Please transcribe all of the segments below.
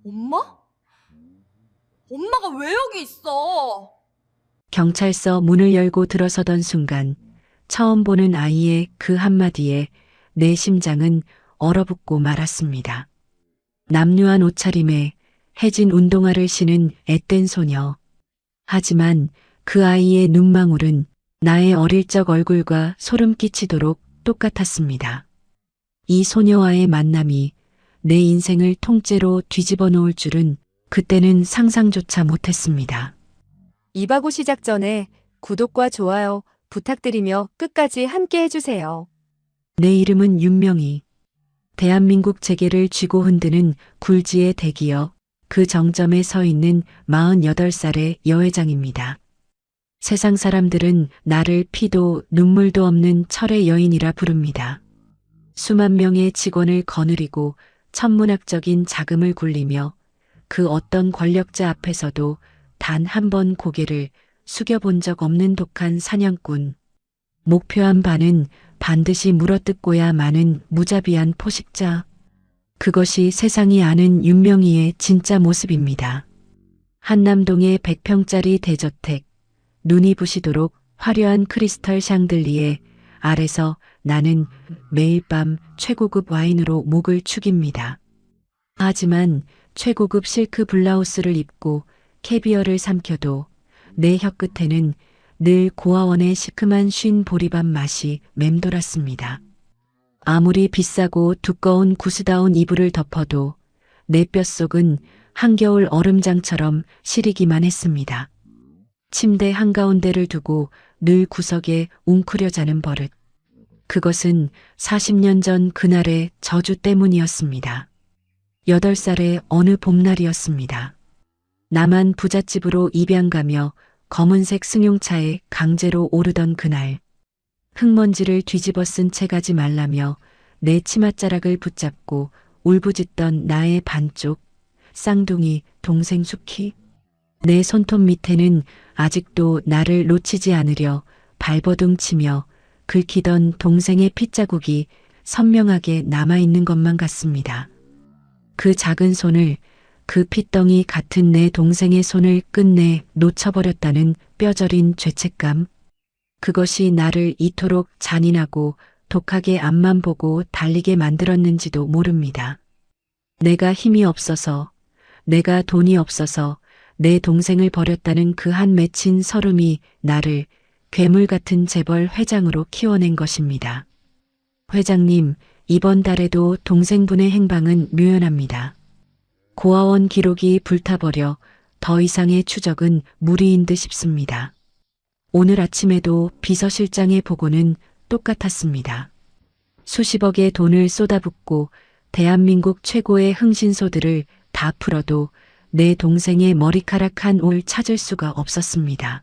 엄마? 엄마가 왜 여기 있어? 경찰서 문을 열고 들어서던 순간 처음 보는 아이의 그 한마디에 내 심장은 얼어붙고 말았습니다. 남루한 옷차림에 해진 운동화를 신은 앳된 소녀. 하지만 그 아이의 눈망울은 나의 어릴 적 얼굴과 소름 끼치도록 똑같았습니다. 이 소녀와의 만남이 내 인생을 통째로 뒤집어 놓을 줄은 그때는 상상조차 못했습니다. 이바고 시작 전에 구독과 좋아요 부탁드리며 끝까지 함께 해주세요. 내 이름은 윤명희. 대한민국 재계를 쥐고 흔드는 굴지의 대기업, 그 정점에 서 있는 48살의 여회장입니다. 세상 사람들은 나를 피도 눈물도 없는 철의 여인이라 부릅니다. 수만 명의 직원을 거느리고 천문학적인 자금을 굴리며 그 어떤 권력자 앞에서도 단 한 번 고개를 숙여본 적 없는 독한 사냥꾼. 목표한 바는 반드시 물어뜯고야 마는 무자비한 포식자. 그것이 세상이 아는 윤명희의 진짜 모습입니다. 한남동의 100평짜리 대저택, 눈이 부시도록 화려한 크리스털 샹들리에 아래서 나는 매일 밤 최고급 와인으로 목을 축입니다. 하지만 최고급 실크 블라우스를 입고 캐비어를 삼켜도 내 혀끝에는 늘 고아원의 시큼한 쉰 보리밥 맛이 맴돌았습니다. 아무리 비싸고 두꺼운 구스다운 이불을 덮어도 내 뼛속은 한겨울 얼음장처럼 시리기만 했습니다. 침대 한가운데를 두고 늘 구석에 웅크려 자는 버릇. 그것은 40년 전 그날의 저주 때문이었습니다. 8살의 어느 봄날이었습니다. 나만 부잣집으로 입양가며 검은색 승용차에 강제로 오르던 그날. 흙먼지를 뒤집어 쓴 채 가지 말라며 내 치맛자락을 붙잡고 울부짖던 나의 반쪽, 쌍둥이 동생 수키. 내 손톱 밑에는 아직도 나를 놓치지 않으려 발버둥 치며 긁히던 동생의 핏자국이 선명하게 남아있는 것만 같습니다. 그 작은 손을, 그 핏덩이 같은 내 동생의 손을 끝내 놓쳐버렸다는 뼈저린 죄책감. 그것이 나를 이토록 잔인하고 독하게 앞만 보고 달리게 만들었는지도 모릅니다. 내가 힘이 없어서, 내가 돈이 없어서 내 동생을 버렸다는 그 한 맺힌 서름이 나를 괴물 같은 재벌 회장으로 키워낸 것입니다. 회장님, 이번 달에도 동생분의 행방은 묘연합니다. 고아원 기록이 불타버려 더 이상의 추적은 무리인 듯 싶습니다. 오늘 아침에도 비서실장의 보고는 똑같았습니다. 수십억의 돈을 쏟아붓고 대한민국 최고의 흥신소들을 다 풀어도 내 동생의 머리카락 한 올 찾을 수가 없었습니다.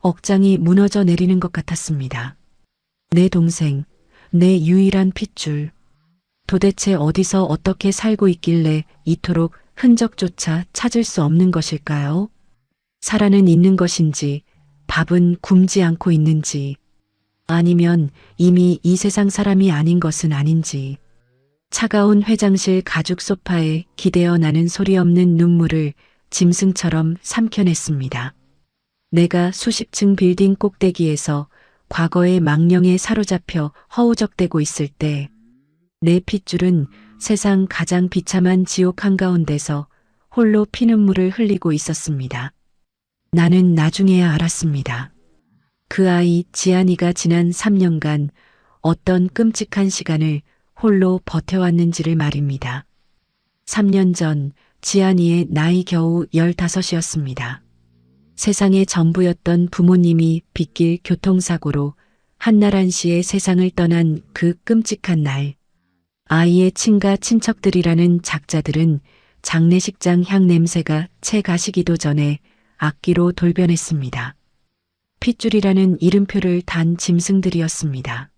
억장이 무너져 내리는 것 같았습니다. 내 동생, 내 유일한 핏줄. 도대체 어디서 어떻게 살고 있길래 이토록 흔적조차 찾을 수 없는 것일까요? 살아는 있는 것인지, 밥은 굶지 않고 있는지, 아니면 이미 이 세상 사람이 아닌 것은 아닌지. 차가운 회장실 가죽 소파에 기대어 나는 소리 없는 눈물을 짐승처럼 삼켜냈습니다. 내가 수십 층 빌딩 꼭대기에서 과거의 망령에 사로잡혀 허우적대고 있을 때 내 핏줄은 세상 가장 비참한 지옥 한가운데서 홀로 피눈물을 흘리고 있었습니다. 나는 나중에야 알았습니다. 그 아이 지안이가 지난 3년간 어떤 끔찍한 시간을 홀로 버텨왔는지를 말입니다. 3년 전 지안이의 나이 겨우 15이었습니다. 세상의 전부였던 부모님이 빗길 교통사고로 한나란 씨의 세상을 떠난 그 끔찍한 날. 아이의 친가 친척들이라는 작자들은 장례식장 향 냄새가 채 가시기도 전에 악기로 돌변했습니다. 핏줄이라는 이름표를 단 짐승들이었습니다.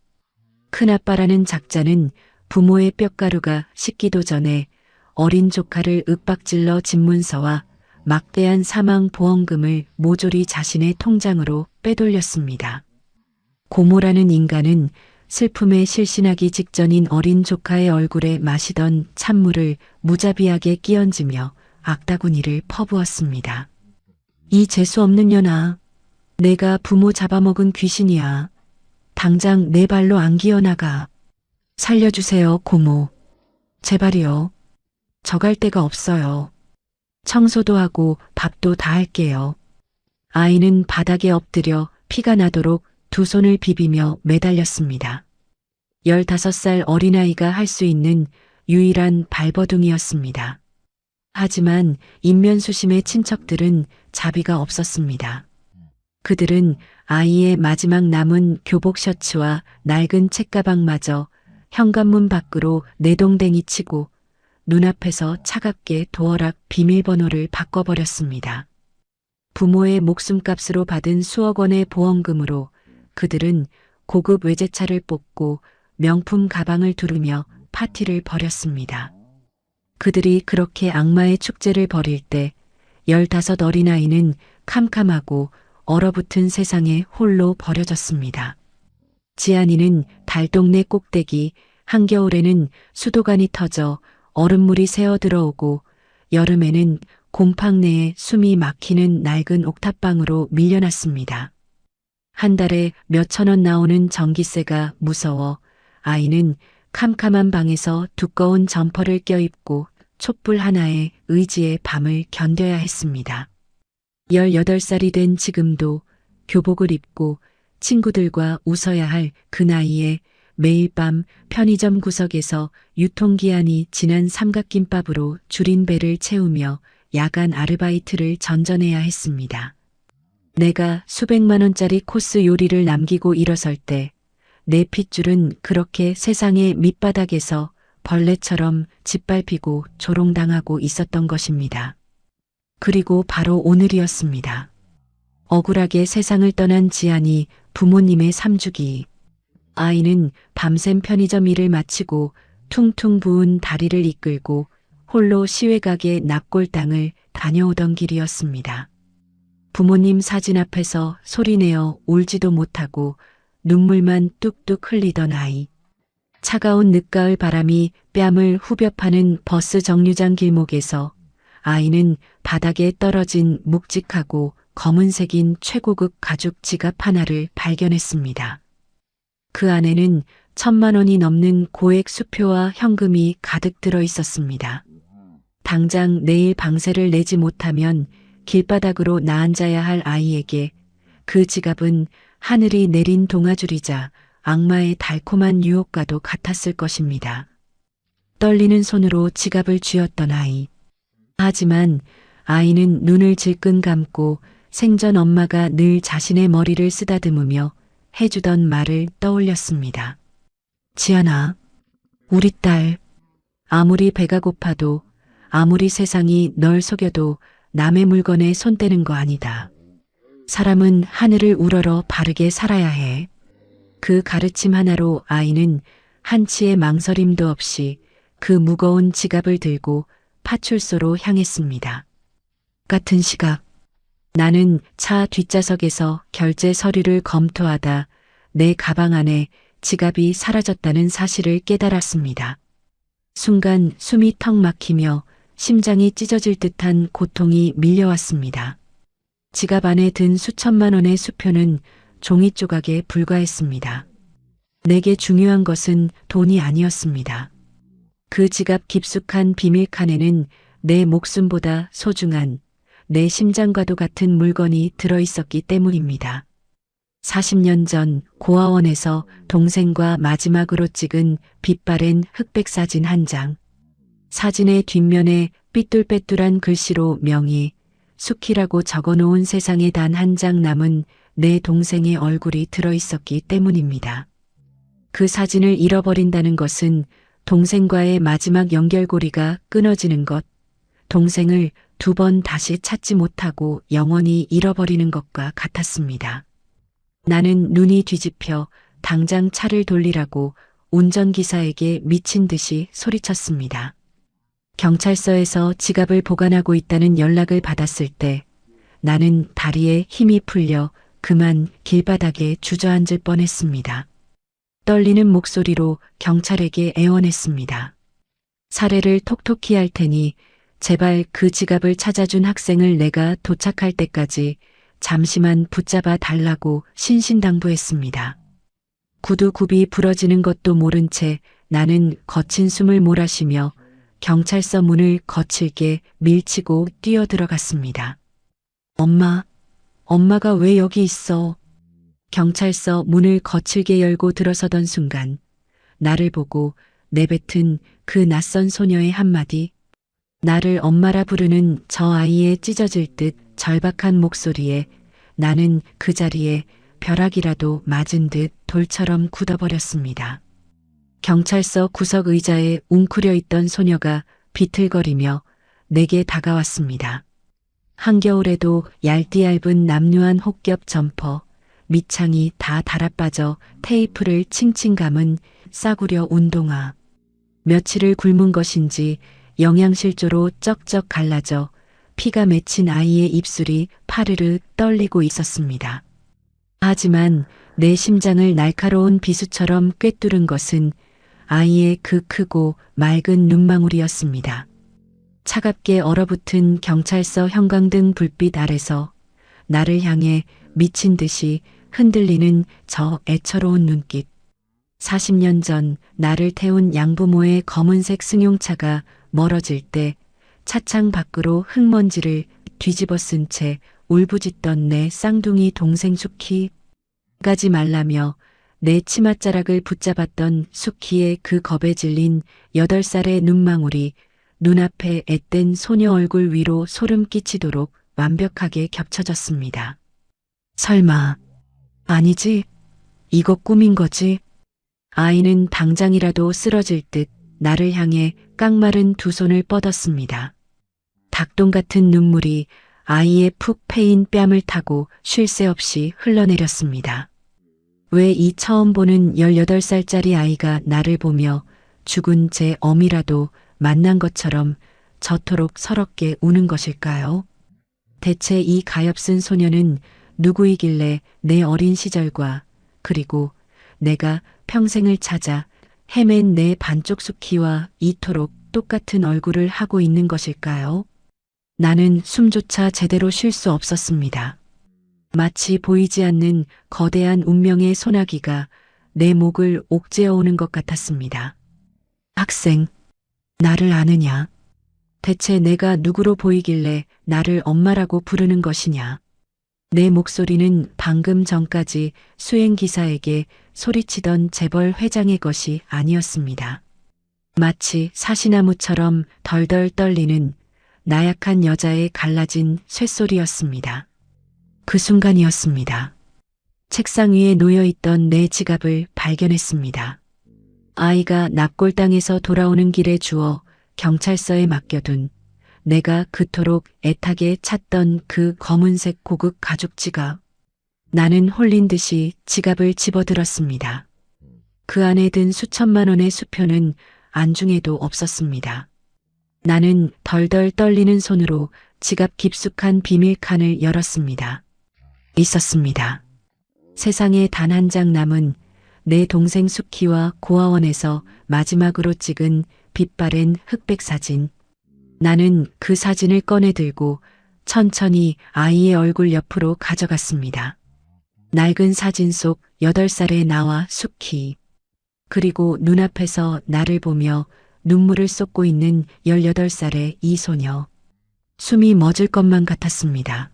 큰아빠라는 작자는 부모의 뼈가루가 식기도 전에 어린 조카를 윽박질러 집문서와 막대한 사망 보험금을 모조리 자신의 통장으로 빼돌렸습니다. 고모라는 인간은 슬픔에 실신하기 직전인 어린 조카의 얼굴에 마시던 찬물을 무자비하게 끼얹으며 악다구니를 퍼부었습니다. 이 재수없는 년아, 내가 부모 잡아먹은 귀신이야. 당장 내 발로 안 기어나가. 살려주세요, 고모. 제발이요. 저 갈 데가 없어요. 청소도 하고 밥도 다 할게요. 아이는 바닥에 엎드려 피가 나도록 두 손을 비비며 매달렸습니다. 15살 어린아이가 할 수 있는 유일한 발버둥이었습니다. 하지만 인면수심의 친척들은 자비가 없었습니다. 그들은 아이의 마지막 남은 교복 셔츠와 낡은 책가방마저 현관문 밖으로 내동댕이 치고 눈앞에서 차갑게 도어락 비밀번호를 바꿔버렸습니다. 부모의 목숨값으로 받은 수억 원의 보험금으로 그들은 고급 외제차를 뽑고 명품 가방을 두르며 파티를 벌였습니다. 그들이 그렇게 악마의 축제를 벌일 때 15 어린아이는 캄캄하고 얼어붙은 세상에 홀로 버려졌습니다. 지안이는 달동네 꼭대기, 한겨울에는 수도관이 터져 얼음물이 새어 들어오고 여름에는 곰팡 내에 숨이 막히는 낡은 옥탑방으로 밀려났습니다. 한 달에 몇천 원 나오는 전기세가 무서워 아이는 캄캄한 방에서 두꺼운 점퍼를 껴입고 촛불 하나에 의지의 밤을 견뎌야 했습니다. 18살이 된 지금도 교복을 입고 친구들과 웃어야 할 그 나이에 매일 밤 편의점 구석에서 유통기한이 지난 삼각김밥으로 줄인 배를 채우며 야간 아르바이트를 전전해야 했습니다. 내가 수백만 원짜리 코스 요리를 남기고 일어설 때 내 핏줄은 그렇게 세상의 밑바닥에서 벌레처럼 짓밟히고 조롱당하고 있었던 것입니다. 그리고 바로 오늘이었습니다. 억울하게 세상을 떠난 지안이 부모님의 3주기. 아이는 밤샘 편의점 일을 마치고 퉁퉁 부은 다리를 이끌고 홀로 시외가게 납골당을 다녀오던 길이었습니다. 부모님 사진 앞에서 소리내어 울지도 못하고 눈물만 뚝뚝 흘리던 아이. 차가운 늦가을 바람이 뺨을 후벼 파는 버스 정류장 길목에서 아이는 바닥에 떨어진 묵직하고 검은색인 최고급 가죽 지갑 하나를 발견했습니다. 그 안에는 1,000만 원이 넘는 고액 수표와 현금이 가득 들어 있었습니다. 당장 내일 방세를 내지 못하면 길바닥으로 나앉아야 할 아이에게 그 지갑은 하늘이 내린 동아줄이자 악마의 달콤한 유혹과도 같았을 것입니다. 떨리는 손으로 지갑을 쥐었던 아이. 하지만 아이는 눈을 질끈 감고 생전 엄마가 늘 자신의 머리를 쓰다듬으며 해주던 말을 떠올렸습니다. 지안아, 우리 딸, 아무리 배가 고파도 아무리 세상이 널 속여도 남의 물건에 손 떼는 거 아니다. 사람은 하늘을 우러러 바르게 살아야 해. 그 가르침 하나로 아이는 한치의 망설임도 없이 그 무거운 지갑을 들고 파출소로 향했습니다. 같은 시각 나는 차 뒷좌석에서 결제 서류를 검토하다 내 가방 안에 지갑이 사라졌다는 사실을 깨달았습니다. 순간 숨이 턱 막히며 심장이 찢어질 듯한 고통이 밀려왔습니다. 지갑 안에 든 수천만 원의 수표는 종이 조각에 불과했습니다. 내게 중요한 것은 돈이 아니었습니다. 그 지갑 깊숙한 비밀칸에는 내 목숨보다 소중한 내 심장과도 같은 물건이 들어있었기 때문입니다. 40년 전 고아원에서 동생과 마지막으로 찍은 빛바랜 흑백 사진 한 장. 사진의 뒷면에 삐뚤빼뚤한 글씨로 명의, 수키라고 적어놓은 세상에 단 한 장 남은 내 동생의 얼굴이 들어있었기 때문입니다. 그 사진을 잃어버린다는 것은 동생과의 마지막 연결고리가 끊어지는 것, 동생을 2번 다시 찾지 못하고 영원히 잃어버리는 것과 같았습니다. 나는 눈이 뒤집혀 당장 차를 돌리라고 운전기사에게 미친 듯이 소리쳤습니다. 경찰서에서 지갑을 보관하고 있다는 연락을 받았을 때 나는 다리에 힘이 풀려 그만 길바닥에 주저앉을 뻔했습니다. 떨리는 목소리로 경찰에게 애원했습니다. 사례를 톡톡히 할 테니 제발 그 지갑을 찾아준 학생을 내가 도착할 때까지 잠시만 붙잡아 달라고 신신당부했습니다. 구두굽이 부러지는 것도 모른 채 나는 거친 숨을 몰아쉬며 경찰서 문을 거칠게 밀치고 뛰어들어갔습니다. 엄마가 왜 여기 있어? 경찰서 문을 거칠게 열고 들어서던 순간 나를 보고 내뱉은 그 낯선 소녀의 한마디, 나를 엄마라 부르는 저 아이의 찢어질 듯 절박한 목소리에 나는 그 자리에 벼락이라도 맞은 듯 돌처럼 굳어버렸습니다. 경찰서 구석 의자에 웅크려 있던 소녀가 비틀거리며 내게 다가왔습니다. 한겨울에도 얇디얇은 남루한 혹겹 점퍼, 밑창이 다 달아빠져 테이프를 칭칭 감은 싸구려 운동화. 며칠을 굶은 것인지 영양실조로 쩍쩍 갈라져 피가 맺힌 아이의 입술이 파르르 떨리고 있었습니다. 하지만 내 심장을 날카로운 비수처럼 꿰뚫은 것은 아이의 그 크고 맑은 눈망울이었습니다. 차갑게 얼어붙은 경찰서 형광등 불빛 아래서 나를 향해 미친 듯이 흔들리는 저 애처로운 눈빛. 40년 전 나를 태운 양부모의 검은색 승용차가 멀어질 때 차창 밖으로 흙먼지를 뒤집어 쓴 채 울부짖던 내 쌍둥이 동생 수키. 가지 말라며 내 치맛자락을 붙잡았던 수키의 그 겁에 질린 8살의 눈망울이 눈앞에 앳된 소녀 얼굴 위로 소름 끼치도록 완벽하게 겹쳐졌습니다. 설마, 아니지? 이거 꿈인 거지? 아이는 당장이라도 쓰러질 듯 나를 향해 깡마른 두 손을 뻗었습니다. 닭똥 같은 눈물이 아이의 푹 패인 뺨을 타고 쉴 새 없이 흘러내렸습니다. 왜 이 처음 보는 18살짜리 아이가 나를 보며 죽은 제 어미라도 만난 것처럼 저토록 서럽게 우는 것일까요? 대체 이 가엾은 소녀는 누구이길래 내 어린 시절과 그리고 내가 평생을 찾아 헤맨 내 반쪽 수키와 이토록 똑같은 얼굴을 하고 있는 것일까요? 나는 숨조차 제대로 쉴 수 없었습니다. 마치 보이지 않는 거대한 운명의 소나기가 내 목을 옥죄어 오는 것 같았습니다. 학생, 나를 아느냐? 대체 내가 누구로 보이길래 나를 엄마라고 부르는 것이냐? 내 목소리는 방금 전까지 수행기사에게 소리치던 재벌 회장의 것이 아니었습니다. 마치 사시나무처럼 덜덜 떨리는 나약한 여자의 갈라진 쇳소리였습니다. 그 순간이었습니다. 책상 위에 놓여있던 내 지갑을 발견했습니다. 아이가 납골당에서 돌아오는 길에 주워 경찰서에 맡겨둔 내가 그토록 애타게 찾던 그 검은색 고급 가죽 지갑. 나는 홀린 듯이 지갑을 집어들었습니다. 그 안에 든 수천만 원의 수표는 안중에도 없었습니다. 나는 덜덜 떨리는 손으로 지갑 깊숙한 비밀칸을 열었습니다. 있었습니다. 세상에 단 한 장 남은 내 동생 수키와 고아원에서 마지막으로 찍은 빛바랜 흑백 사진. 나는 그 사진을 꺼내 들고 천천히 아이의 얼굴 옆으로 가져갔습니다. 낡은 사진 속 8살의 나와 수키. 그리고 눈앞에서 나를 보며 눈물을 쏟고 있는 18살의 이 소녀. 숨이 멎을 것만 같았습니다.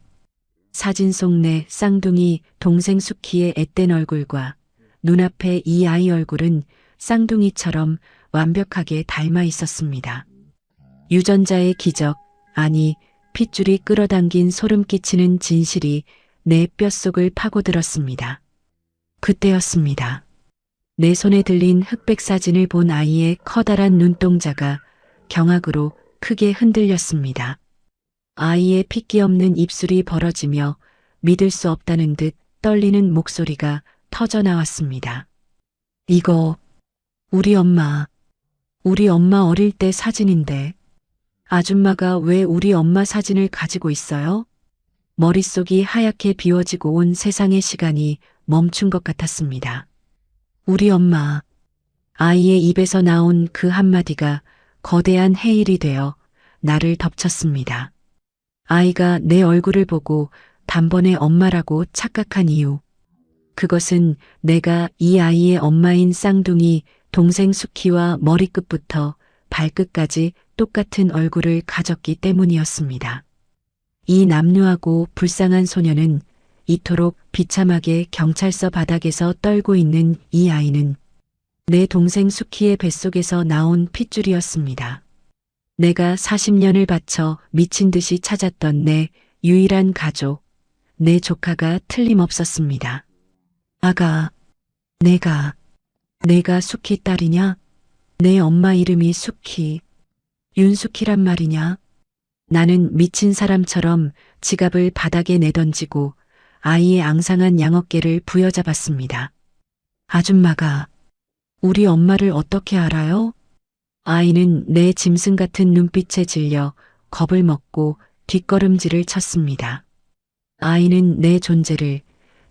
사진 속 내 쌍둥이 동생 수키의 앳된 얼굴과 눈앞의 이 아이 얼굴은 쌍둥이처럼 완벽하게 닮아 있었습니다. 유전자의 기적, 아니 핏줄이 끌어당긴 소름 끼치는 진실이 내 뼛속을 파고들었습니다. 그때였습니다. 내 손에 들린 흑백 사진을 본 아이의 커다란 눈동자가 경악으로 크게 흔들렸습니다. 아이의 핏기 없는 입술이 벌어지며 믿을 수 없다는 듯 떨리는 목소리가 터져 나왔습니다. 이거 우리 엄마 어릴 때 사진인데 아줌마가 왜 우리 엄마 사진을 가지고 있어요? 머릿속이 하얗게 비워지고 온 세상의 시간이 멈춘 것 같았습니다. 우리 엄마. 아이의 입에서 나온 그 한마디가 거대한 해일이 되어 나를 덮쳤습니다. 아이가 내 얼굴을 보고 단번에 엄마라고 착각한 이유. 그것은 내가 이 아이의 엄마인 쌍둥이 동생 수키와 머리끝부터 발끝까지 똑같은 얼굴을 가졌기 때문이었습니다. 이 남루하고 불쌍한 소녀는 이토록 비참하게 경찰서 바닥에서 떨고 있는 이 아이는 내 동생 수키의 뱃속에서 나온 핏줄이었습니다. 내가 40년을 바쳐 미친 듯이 찾았던 내 유일한 가족, 내 조카가 틀림없었습니다. 아가, 내가 수키 딸이냐? 내 엄마 이름이 수키, 윤수키란 말이냐? 나는 미친 사람처럼 지갑을 바닥에 내던지고 아이의 앙상한 양어깨를 부여잡았습니다. 아줌마가 우리 엄마를 어떻게 알아요? 아이는 내 짐승 같은 눈빛에 질려 겁을 먹고 뒷걸음질을 쳤습니다. 아이는 내 존재를,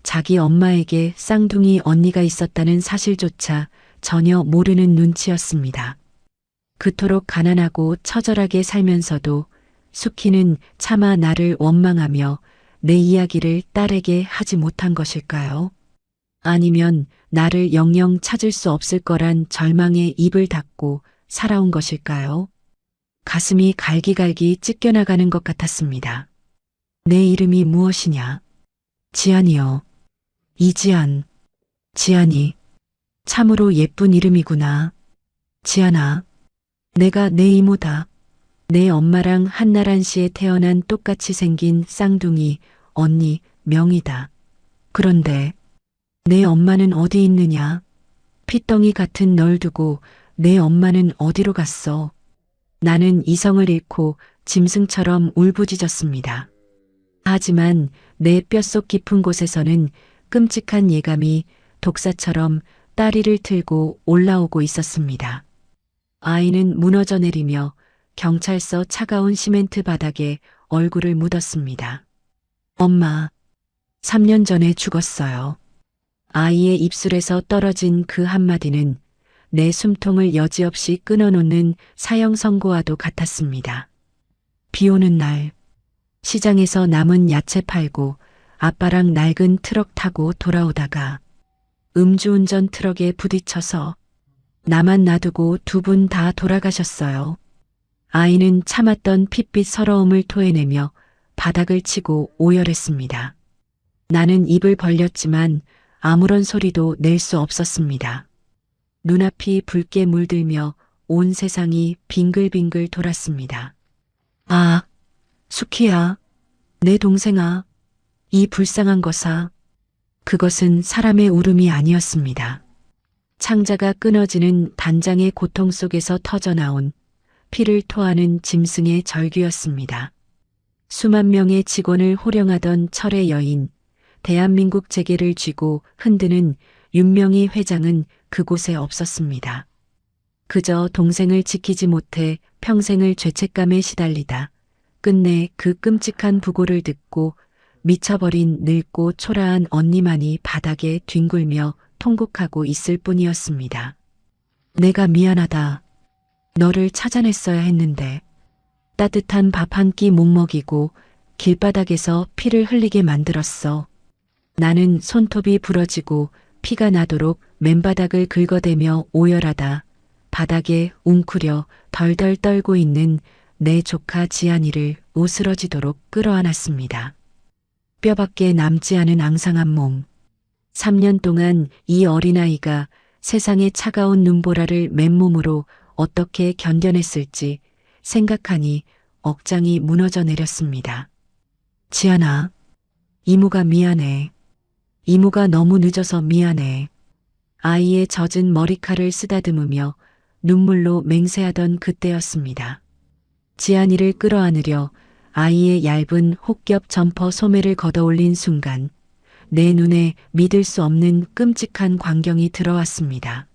자기 엄마에게 쌍둥이 언니가 있었다는 사실조차 전혀 모르는 눈치였습니다. 그토록 가난하고 처절하게 살면서도 수키는 차마 나를 원망하며 내 이야기를 딸에게 하지 못한 것일까요? 아니면 나를 영영 찾을 수 없을 거란 절망에 입을 닫고 살아온 것일까요? 가슴이 갈기갈기 찢겨나가는 것 같았습니다. 내 이름이 무엇이냐? 지안이요. 이지안. 지안이. 참으로 예쁜 이름이구나. 지안아. 내가 내 이모다. 내 엄마랑 한나란 씨에 태어난 똑같이 생긴 쌍둥이 언니 명이다. 그런데 내 엄마는 어디 있느냐? 핏덩이 같은 널 두고 내 엄마는 어디로 갔어? 나는 이성을 잃고 짐승처럼 울부짖었습니다. 하지만 내 뼛속 깊은 곳에서는 끔찍한 예감이 독사처럼 다리를 틀고 올라오고 있었습니다. 아이는 무너져 내리며 경찰서 차가운 시멘트 바닥에 얼굴을 묻었습니다. 엄마, 3년 전에 죽었어요. 아이의 입술에서 떨어진 그 한마디는 내 숨통을 여지없이 끊어놓는 사형 선고와도 같았습니다. 비 오는 날, 시장에서 남은 야채 팔고 아빠랑 낡은 트럭 타고 돌아오다가 음주운전 트럭에 부딪혀서 나만 놔두고 두 분 다 돌아가셨어요. 아이는 참았던 핏빛 서러움을 토해내며 바닥을 치고 오열했습니다. 나는 입을 벌렸지만 아무런 소리도 낼 수 없었습니다. 눈앞이 붉게 물들며 온 세상이 빙글빙글 돌았습니다. 아, 수키야, 내 동생아, 이 불쌍한 것아. 그것은 사람의 울음이 아니었습니다. 창자가 끊어지는 단장의 고통 속에서 터져나온 피를 토하는 짐승의 절규였습니다. 수만 명의 직원을 호령하던 철의 여인, 대한민국 재계를 쥐고 흔드는 윤명희 회장은 그곳에 없었습니다. 그저 동생을 지키지 못해 평생을 죄책감에 시달리다 끝내 그 끔찍한 부고를 듣고 미쳐버린 늙고 초라한 언니만이 바닥에 뒹굴며 통곡하고 있을 뿐이었습니다. 내가 미안하다. 너를 찾아냈어야 했는데 따뜻한 밥 한 끼 못 먹이고 길바닥에서 피를 흘리게 만들었어. 나는 손톱이 부러지고 피가 나도록 맨바닥을 긁어대며 오열하다 바닥에 웅크려 덜덜 떨고 있는 내 조카 지안이를 오스러지도록 끌어안았습니다. 뼈밖에 남지 않은 앙상한 몸. 3년 동안 이 어린아이가 세상의 차가운 눈보라를 맨몸으로 어떻게 견뎌냈을지 생각하니 억장이 무너져 내렸습니다. 지안아, 이모가 미안해. 이모가 너무 늦어서 미안해. 아이의 젖은 머리칼을 쓰다듬으며 눈물로 맹세하던 그때였습니다. 지안이를 끌어안으려 아이의 얇은 혹겹 점퍼 소매를 걷어올린 순간 내 눈에 믿을 수 없는 끔찍한 광경이 들어왔습니다.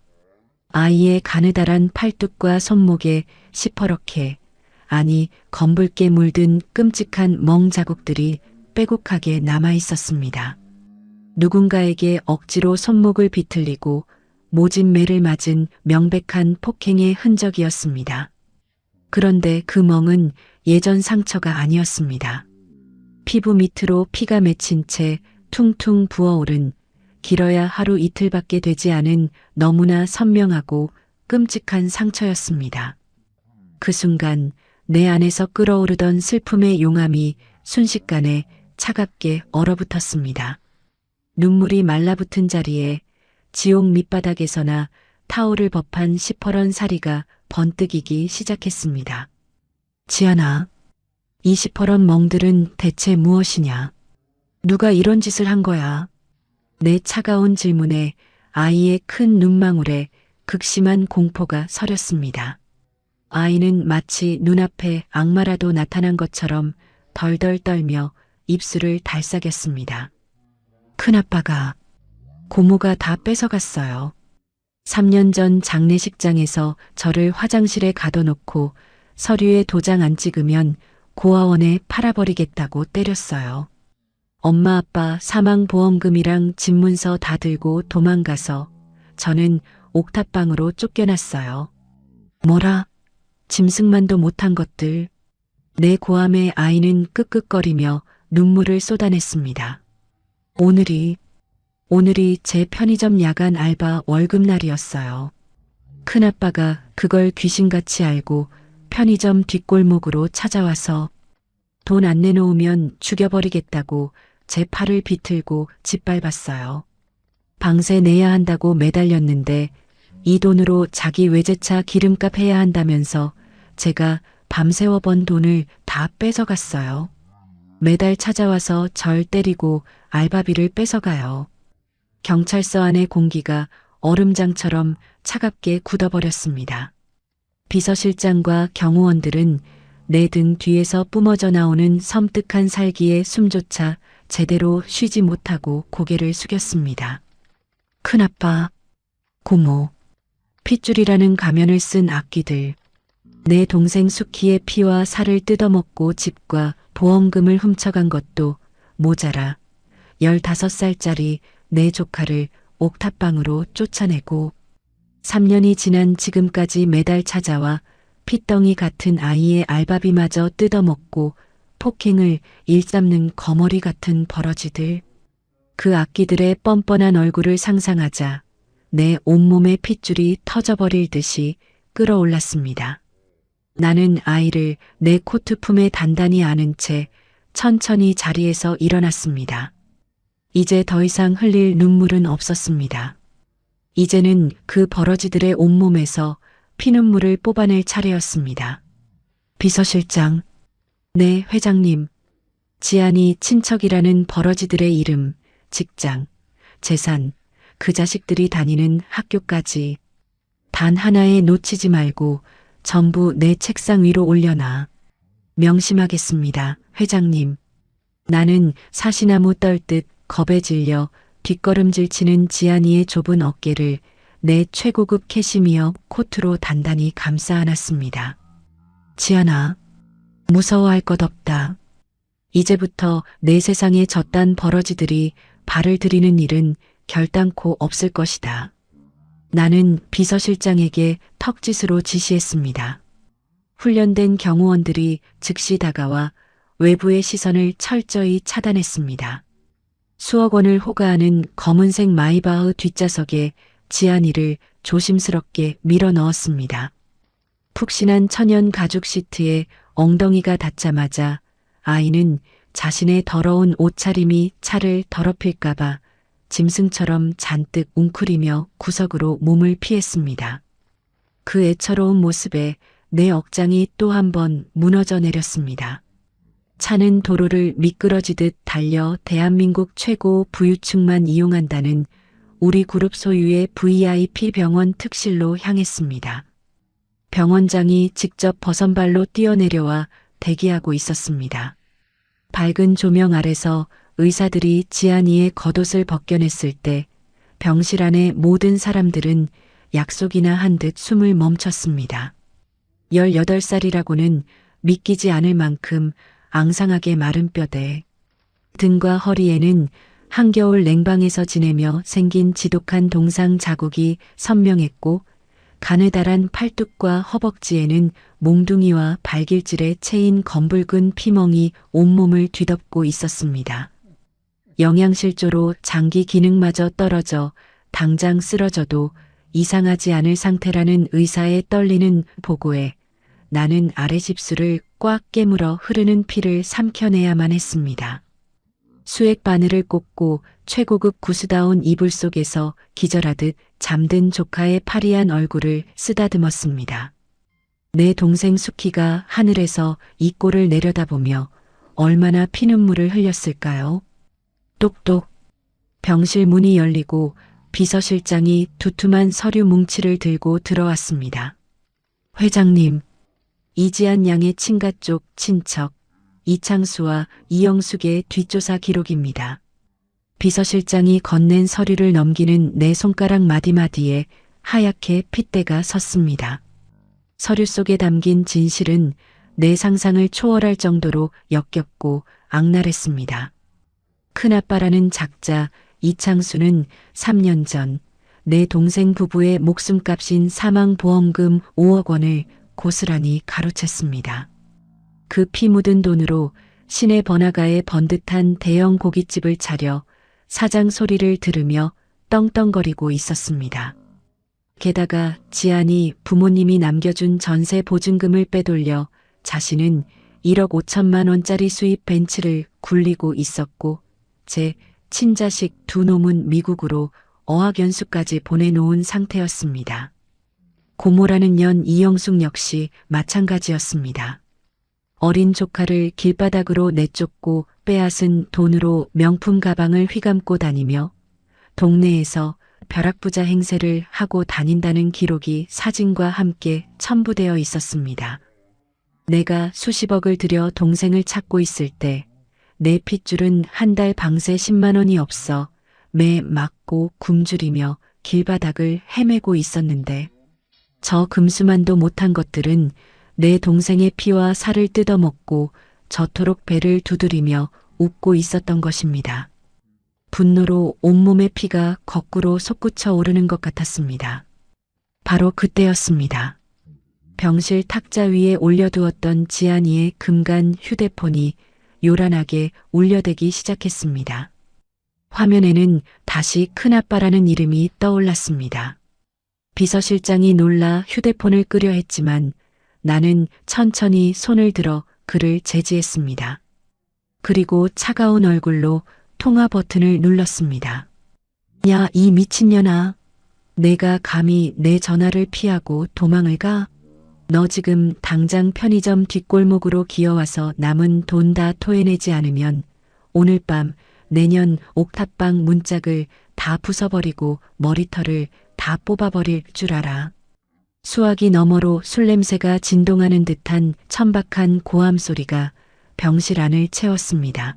아이의 가느다란 팔뚝과 손목에 시퍼렇게, 아니 검붉게 물든 끔찍한 멍 자국들이 빼곡하게 남아 있었습니다. 누군가에게 억지로 손목을 비틀리고 모진 매를 맞은 명백한 폭행의 흔적이었습니다. 그런데 그 멍은 예전 상처가 아니었습니다. 피부 밑으로 피가 맺힌 채 퉁퉁 부어오른 길어야 하루 이틀밖에 되지 않은 너무나 선명하고 끔찍한 상처였습니다. 그 순간 내 안에서 끓어오르던 슬픔의 용암이 순식간에 차갑게 얼어붙었습니다. 눈물이 말라붙은 자리에 지옥 밑바닥에서나 타오를 법한 시퍼런 사리가 번뜩이기 시작했습니다. 지아나, 이 시퍼런 멍들은 대체 무엇이냐? 누가 이런 짓을 한 거야? 내 차가운 질문에 아이의 큰 눈망울에 극심한 공포가 서렸습니다. 아이는 마치 눈앞에 악마라도 나타난 것처럼 덜덜 떨며 입술을 달싹였습니다. 큰아빠가, 고모가 다 뺏어갔어요. 3년 전 장례식장에서 저를 화장실에 가둬놓고 서류에 도장 안 찍으면 고아원에 팔아버리겠다고 때렸어요. 엄마 아빠 사망보험금이랑 집문서 다 들고 도망가서 저는 옥탑방으로 쫓겨났어요. 뭐라? 짐승만도 못한 것들. 내 고함에 아이는 끄끄거리며 눈물을 쏟아냈습니다. 오늘이 제 편의점 야간 알바 월급날이었어요. 큰아빠가 그걸 귀신같이 알고 편의점 뒷골목으로 찾아와서 돈 안 내놓으면 죽여버리겠다고 제 팔을 비틀고 짓밟았어요. 방세 내야 한다고 매달렸는데 이 돈으로 자기 외제차 기름값 해야 한다면서 제가 밤새워 번 돈을 다 뺏어갔어요. 매달 찾아와서 절 때리고 알바비를 뺏어가요. 경찰서 안의 공기가 얼음장처럼 차갑게 굳어버렸습니다. 비서실장과 경호원들은 내 등 뒤에서 뿜어져 나오는 섬뜩한 살기에 숨조차 제대로 쉬지 못하고 고개를 숙였습니다. 큰아빠, 고모, 핏줄이라는 가면을 쓴 악귀들, 내 동생 수키의 피와 살을 뜯어먹고 집과 보험금을 훔쳐간 것도 모자라 15살짜리 내 조카를 옥탑방으로 쫓아내고 3년이 지난 지금까지 매달 찾아와 핏덩이 같은 아이의 알바비마저 뜯어먹고 폭행을 일삼는 거머리 같은 버러지들. 그 악기들의 뻔뻔한 얼굴을 상상하자 내 온몸의 핏줄이 터져버릴 듯이 끌어올랐습니다. 나는 아이를 내 코트 품에 단단히 안은 채 천천히 자리에서 일어났습니다. 이제 더 이상 흘릴 눈물은 없었습니다. 이제는 그 버러지들의 온몸에서 피눈물을 뽑아낼 차례였습니다. 비서실장, 네, 회장님, 지안이 친척이라는 버러지들의 이름, 직장, 재산, 그 자식들이 다니는 학교까지 단 하나에 놓치지 말고 전부 내 책상 위로 올려놔. 명심하겠습니다, 회장님. 나는 사시나무 떨듯 겁에 질려 뒷걸음질 치는 지안이의 좁은 어깨를 내 최고급 캐시미어 코트로 단단히 감싸 안았습니다. 지안아, 무서워할 것 없다. 이제부터 내 세상에 저딴 버러지들이 발을 들이는 일은 결단코 없을 것이다. 나는 비서실장에게 턱짓으로 지시했습니다. 훈련된 경호원들이 즉시 다가와 외부의 시선을 철저히 차단했습니다. 수억 원을 호가하는 검은색 마이바흐 뒷좌석에 지안이를 조심스럽게 밀어 넣었습니다. 푹신한 천연 가죽 시트에 엉덩이가 닿자마자 아이는 자신의 더러운 옷차림이 차를 더럽힐까봐 짐승처럼 잔뜩 웅크리며 구석으로 몸을 피했습니다. 그 애처로운 모습에 내 억장이 또 한 번 무너져 내렸습니다. 차는 도로를 미끄러지듯 달려 대한민국 최고 부유층만 이용한다는 우리 그룹 소유의 VIP 병원 특실로 향했습니다. 병원장이 직접 버선발로 뛰어내려와 대기하고 있었습니다. 밝은 조명 아래서 의사들이 지안이의 겉옷을 벗겨냈을 때 병실 안의 모든 사람들은 약속이나 한 듯 숨을 멈췄습니다. 18살이라고는 믿기지 않을 만큼 앙상하게 마른 뼈대, 등과 허리에는 한겨울 냉방에서 지내며 생긴 지독한 동상 자국이 선명했고 가느다란 팔뚝과 허벅지에는 몽둥이와 발길질에 채인 검붉은 피멍이 온몸을 뒤덮고 있었습니다. 영양실조로 장기 기능마저 떨어져 당장 쓰러져도 이상하지 않을 상태라는 의사의 떨리는 보고에 나는 아랫입술을 꽉 깨물어 흐르는 피를 삼켜내야만 했습니다. 수액 바늘을 꽂고 최고급 구스다운 이불 속에서 기절하듯 잠든 조카의 파리한 얼굴을 쓰다듬었습니다. 내 동생 수키가 하늘에서 이 꼴을 내려다보며 얼마나 피눈물을 흘렸을까요? 똑똑. 병실 문이 열리고 비서실장이 두툼한 서류 뭉치를 들고 들어왔습니다. 회장님, 이지한 양의 친가 쪽 친척 이창수와 이영숙의 뒷조사 기록입니다. 비서실장이 건넨 서류를 넘기는 내 손가락 마디마디에 하얗게 핏대가 섰습니다. 서류 속에 담긴 진실은 내 상상을 초월할 정도로 역겹고 악랄했습니다. 큰아빠라는 작자 이창수는 3년 전 내 동생 부부의 목숨값인 사망보험금 5억 원을 고스란히 가로챘습니다. 그 피 묻은 돈으로 시내 번화가에 번듯한 대형 고깃집을 차려 사장 소리를 들으며 떵떵거리고 있었습니다. 게다가 지안이 부모님이 남겨준 전세 보증금을 빼돌려 자신은 1억 5천만 원짜리 수입 벤츠를 굴리고 있었고 제 친자식 두 놈은 미국으로 어학연수까지 보내놓은 상태였습니다. 고모라는 년 이영숙 역시 마찬가지였습니다. 어린 조카를 길바닥으로 내쫓고 빼앗은 돈으로 명품 가방을 휘감고 다니며 동네에서 벼락부자 행세를 하고 다닌다는 기록이 사진과 함께 첨부되어 있었습니다. 내가 수십억을 들여 동생을 찾고 있을 때 내 핏줄은 한 달 방세 10만 원이 없어 매 맞고 굶주리며 길바닥을 헤매고 있었는데 저 금수만도 못한 것들은 내 동생의 피와 살을 뜯어먹고 저토록 배를 두드리며 웃고 있었던 것입니다. 분노로 온몸의 피가 거꾸로 솟구쳐 오르는 것 같았습니다. 바로 그때였습니다. 병실 탁자 위에 올려두었던 지안이의 금간 휴대폰이 요란하게 울려대기 시작했습니다. 화면에는 다시 큰아빠라는 이름이 떠올랐습니다. 비서실장이 놀라 휴대폰을 끄려 했지만 나는 천천히 손을 들어 그를 제지했습니다. 그리고 차가운 얼굴로 통화 버튼을 눌렀습니다. 야, 이 미친년아. 내가 감히 내 전화를 피하고 도망을 가? 너 지금 당장 편의점 뒷골목으로 기어와서 남은 돈 다 토해내지 않으면 오늘 밤 내년 옥탑방 문짝을 다 부숴버리고 머리털을 다 뽑아버릴 줄 알아. 수화기 너머로 술 냄새가 진동하는 듯한 천박한 고함 소리가 병실 안을 채웠습니다.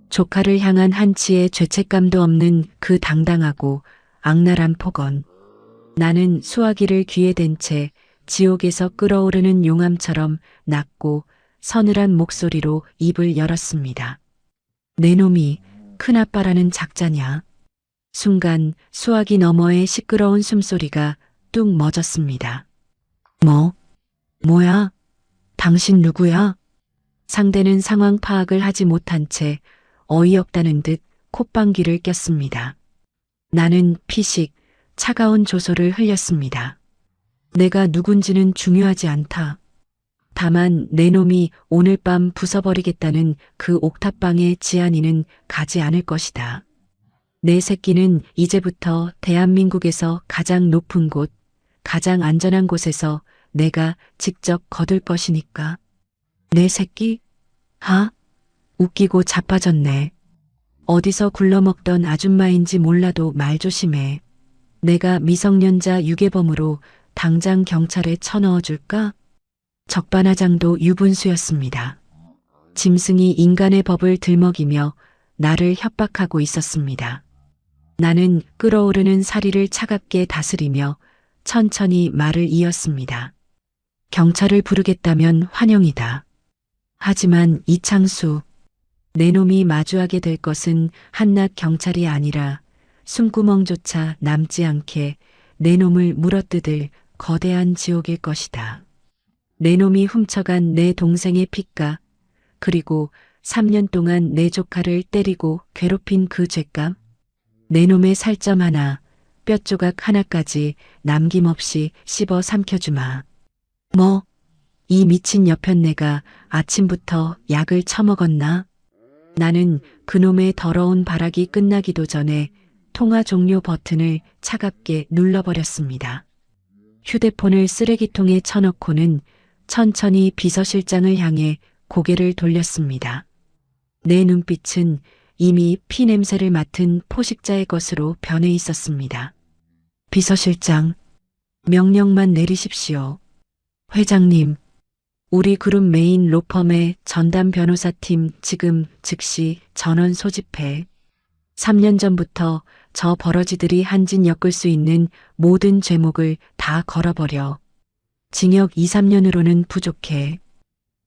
조카를 향한 한치의 죄책감도 없는 그 당당하고 악랄한 폭언. 나는 수화기를 귀에 댄 채 지옥에서 끓어오르는 용암처럼 낮고 서늘한 목소리로 입을 열었습니다. 내 놈이 큰아빠라는 작자냐. 순간 수화기 너머의 시끄러운 숨소리가 뚝 멎었습니다. 뭐야? 당신 누구야? 상대는 상황 파악을 하지 못한 채 어이없다는 듯 콧방귀를 꼈습니다. 나는 피식 차가운 조소를 흘렸습니다. 내가 누군지는 중요하지 않다. 다만 내 놈이 오늘 밤 부숴버리겠다는 그 옥탑방에 지안이는 가지 않을 것이다. 내 새끼는 이제부터 대한민국에서 가장 높은 곳, 가장 안전한 곳에서 내가 직접 거둘 것이니까. 내 새끼? 웃기고 자빠졌네. 어디서 굴러먹던 아줌마인지 몰라도 말 조심해. 내가 미성년자 유괴범으로 당장 경찰에 쳐넣어줄까? 적반하장도 유분수였습니다. 짐승이 인간의 법을 들먹이며 나를 협박하고 있었습니다. 나는 끓어오르는 사리를 차갑게 다스리며 천천히 말을 이었습니다. 경찰을 부르겠다면 환영이다. 하지만 이창수, 내 놈이 마주하게 될 것은 한낱 경찰이 아니라 숨구멍조차 남지 않게 내 놈을 물어뜯을 거대한 지옥일 것이다. 내 놈이 훔쳐간 내 동생의 핏값, 그리고 3년 동안 내 조카를 때리고 괴롭힌 그 죄값, 내 놈의 살점 하나, 뼈조각 하나까지 남김없이 씹어 삼켜주마. 뭐, 이 미친 여편네가 아침부터 약을 처먹었나? 나는 그놈의 더러운 발악이 끝나기도 전에 통화 종료 버튼을 차갑게 눌러버렸습니다. 휴대폰을 쓰레기통에 쳐넣고는 천천히 비서실장을 향해 고개를 돌렸습니다. 내 눈빛은 이미 피 냄새를 맡은 포식자의 것으로 변해 있었습니다. 비서실장, 명령만 내리십시오. 회장님, 우리 그룹 메인 로펌의 전담 변호사팀 지금 즉시 전원 소집해. 3년 전부터 저 버러지들이 한진 엮을 수 있는 모든 죄목을 다 걸어버려. 징역 2, 3년으로는 부족해.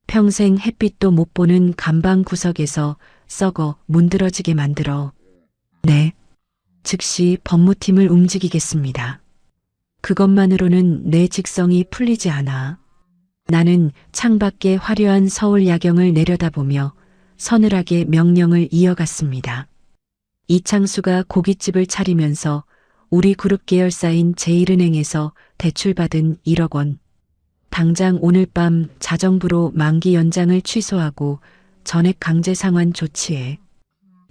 평생 햇빛도 못 보는 감방 구석에서 썩어 문드러지게 만들어. 네, 즉시 법무팀을 움직이겠습니다. 그것만으로는 내 직성이 풀리지 않아. 나는 창밖에 화려한 서울 야경을 내려다보며 서늘하게 명령을 이어갔습니다. 이창수가 고깃집을 차리면서 우리 그룹 계열사인 제1은행에서 대출받은 1억 원. 당장 오늘 밤 자정부로 만기 연장을 취소하고 전액 강제 상환 조치해.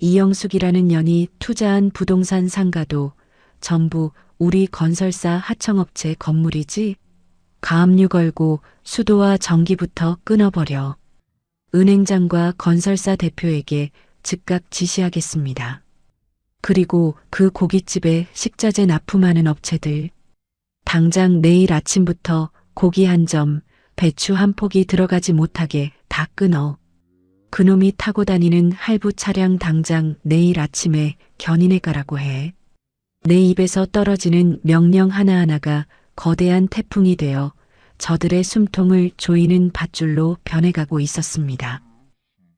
이영숙이라는 년이 투자한 부동산 상가도 전부 우리 건설사 하청업체 건물이지. 가압류 걸고 수도와 전기부터 끊어버려. 은행장과 건설사 대표에게 즉각 지시하겠습니다. 그리고 그 고깃집에 식자재 납품하는 업체들. 당장 내일 아침부터 고기 한 점, 배추 한 폭이 들어가지 못하게 다 끊어. 그놈이 타고 다니는 할부 차량 당장 내일 아침에 견인해 가라고 해. 내 입에서 떨어지는 명령 하나하나가 거대한 태풍이 되어 저들의 숨통을 조이는 밧줄로 변해가고 있었습니다.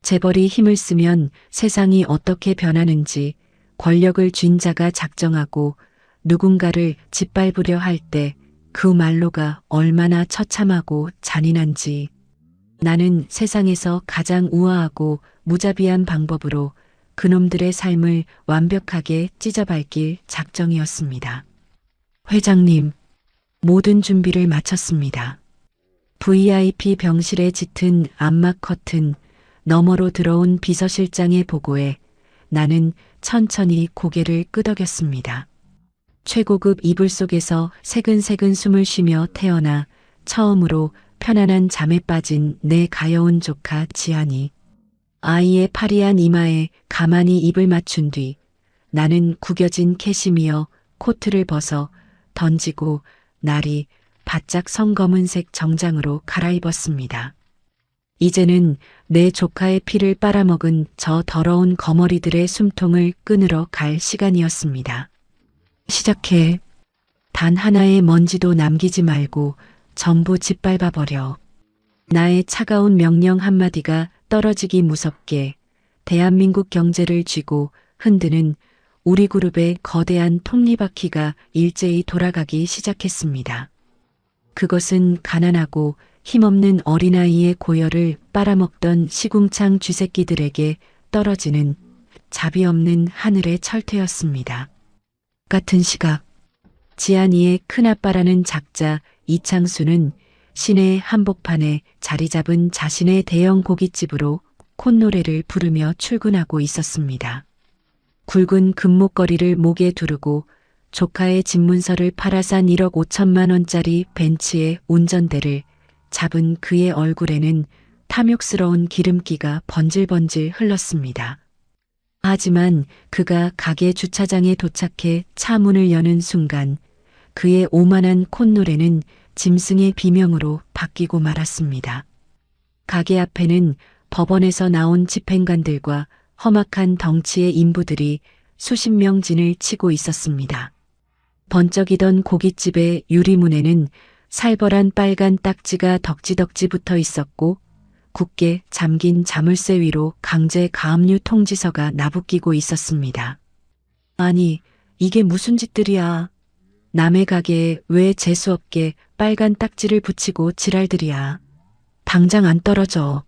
재벌이 힘을 쓰면 세상이 어떻게 변하는지 권력을 쥔 자가 작정하고 누군가를 짓밟으려 할 때 그 말로가 얼마나 처참하고 잔인한지. 나는 세상에서 가장 우아하고 무자비한 방법으로 그놈들의 삶을 완벽하게 찢어밟길 작정이었습니다. 회장님, 모든 준비를 마쳤습니다. VIP 병실에 짙은 암막 커튼 너머로 들어온 비서실장의 보고에 나는 천천히 고개를 끄덕였습니다. 최고급 이불 속에서 새근새근 숨을 쉬며 태어나 처음으로 편안한 잠에 빠진 내 가여운 조카 지안이. 아이의 파리한 이마에 가만히 입을 맞춘 뒤 나는 구겨진 캐시미어 코트를 벗어 던지고 날이 바짝 성검은색 정장으로 갈아입었습니다. 이제는 내 조카의 피를 빨아먹은 저 더러운 거머리들의 숨통을 끊으러 갈 시간이었습니다. 시작해. 단 하나의 먼지도 남기지 말고 전부 짓밟아버려. 나의 차가운 명령 한마디가 떨어지기 무섭게 대한민국 경제를 쥐고 흔드는 우리 그룹의 거대한 톱니바퀴가 일제히 돌아가기 시작했습니다. 그것은 가난하고 힘없는 어린아이의 고열을 빨아먹던 시궁창 쥐새끼들에게 떨어지는 자비 없는 하늘의 철퇴였습니다. 같은 시각 지안이의 큰아빠라는 작자 이창수는 시내 한복판에 자리 잡은 자신의 대형 고깃집으로 콧노래를 부르며 출근하고 있었습니다. 굵은 금목걸이를 목에 두르고 조카의 집문서를 팔아 산 1억 5천만 원짜리 벤츠의 운전대를 잡은 그의 얼굴에는 탐욕스러운 기름기가 번질번질 흘렀습니다. 하지만 그가 가게 주차장에 도착해 차 문을 여는 순간 그의 오만한 콧노래는 짐승의 비명으로 바뀌고 말았습니다. 가게 앞에는 법원에서 나온 집행관들과 험악한 덩치의 인부들이 수십 명 진을 치고 있었습니다. 번쩍이던 고깃집의 유리문에는 살벌한 빨간 딱지가 덕지덕지 붙어 있었고 굳게 잠긴 자물쇠 위로 강제 가압류 통지서가 나부끼고 있었습니다. 아니, 이게 무슨 짓들이야. 남의 가게에 왜 재수없게 빨간 딱지를 붙이고 지랄들이야. 당장 안 떨어져.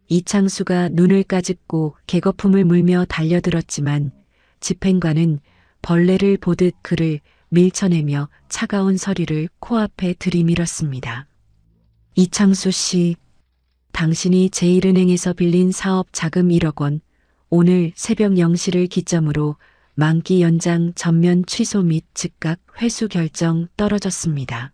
이창수가 눈을 까짓고 개거품을 물며 달려들었지만 집행관은 벌레를 보듯 그를 밀쳐내며 차가운 서리를 코앞에 들이밀었습니다. 이창수 씨, 당신이 제1은행에서 빌린 사업 자금 1억 원, 오늘 새벽 0시를 기점으로 만기 연장 전면 취소 및 즉각 회수 결정 떨어졌습니다.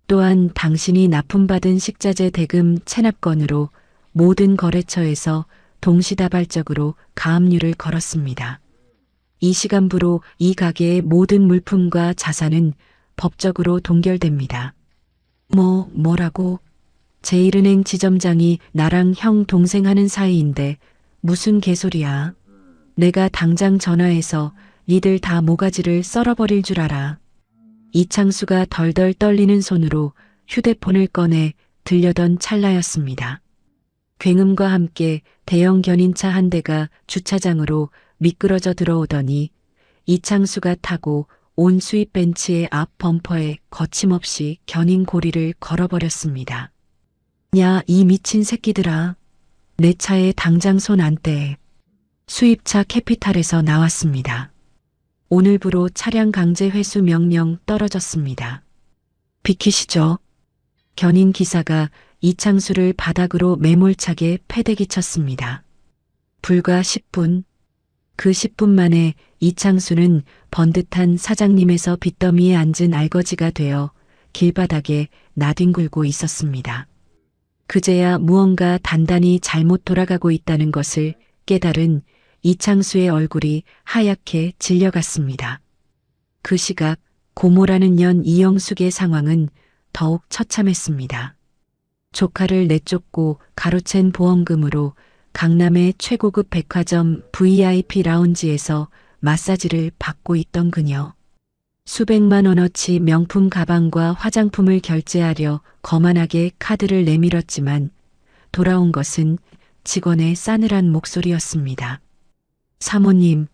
또한 당신이 납품받은 식자재 대금 체납건으로 모든 거래처에서 동시다발적으로 가압류를 걸었습니다. 이 시간부로 이 가게의 모든 물품과 자산은 법적으로 동결됩니다. 뭐라고? 제1은행 지점장이 나랑 형 동생 하는 사이인데 무슨 개소리야. 내가 당장 전화해서 니들 다 모가지를 썰어버릴 줄 알아. 이창수가 덜덜 떨리는 손으로 휴대폰을 꺼내 들려던 찰나였습니다. 굉음과 함께 대형 견인차 한 대가 주차장으로 미끄러져 들어오더니 이창수가 타고 온 수입 벤츠의 앞 범퍼에 거침없이 견인 고리를 걸어버렸습니다. 야, 이 미친 새끼들아. 내 차에 당장 손 안 떼. 수입차 캐피탈에서 나왔습니다. 오늘부로 차량 강제 회수 명령 떨어졌습니다. 비키시죠. 견인 기사가 이창수를 바닥으로 매몰차게 패대기 쳤습니다. 불과 10분. 그 10분 만에 이창수는 번듯한 사장님에서 빚더미에 앉은 알거지가 되어 길바닥에 나뒹굴고 있었습니다. 그제야 무언가 단단히 잘못 돌아가고 있다는 것을 깨달은 이창수의 얼굴이 하얗게 질려갔습니다. 그 시각 고모라는 년 이영숙의 상황은 더욱 처참했습니다. 조카를 내쫓고 가로챈 보험금으로 강남의 최고급 백화점 VIP 라운지에서 마사지를 받고 있던 그녀. 수백만 원어치 명품 가방과 화장품을 결제하려 거만하게 카드를 내밀었지만 돌아온 것은 직원의 싸늘한 목소리였습니다. 사모님,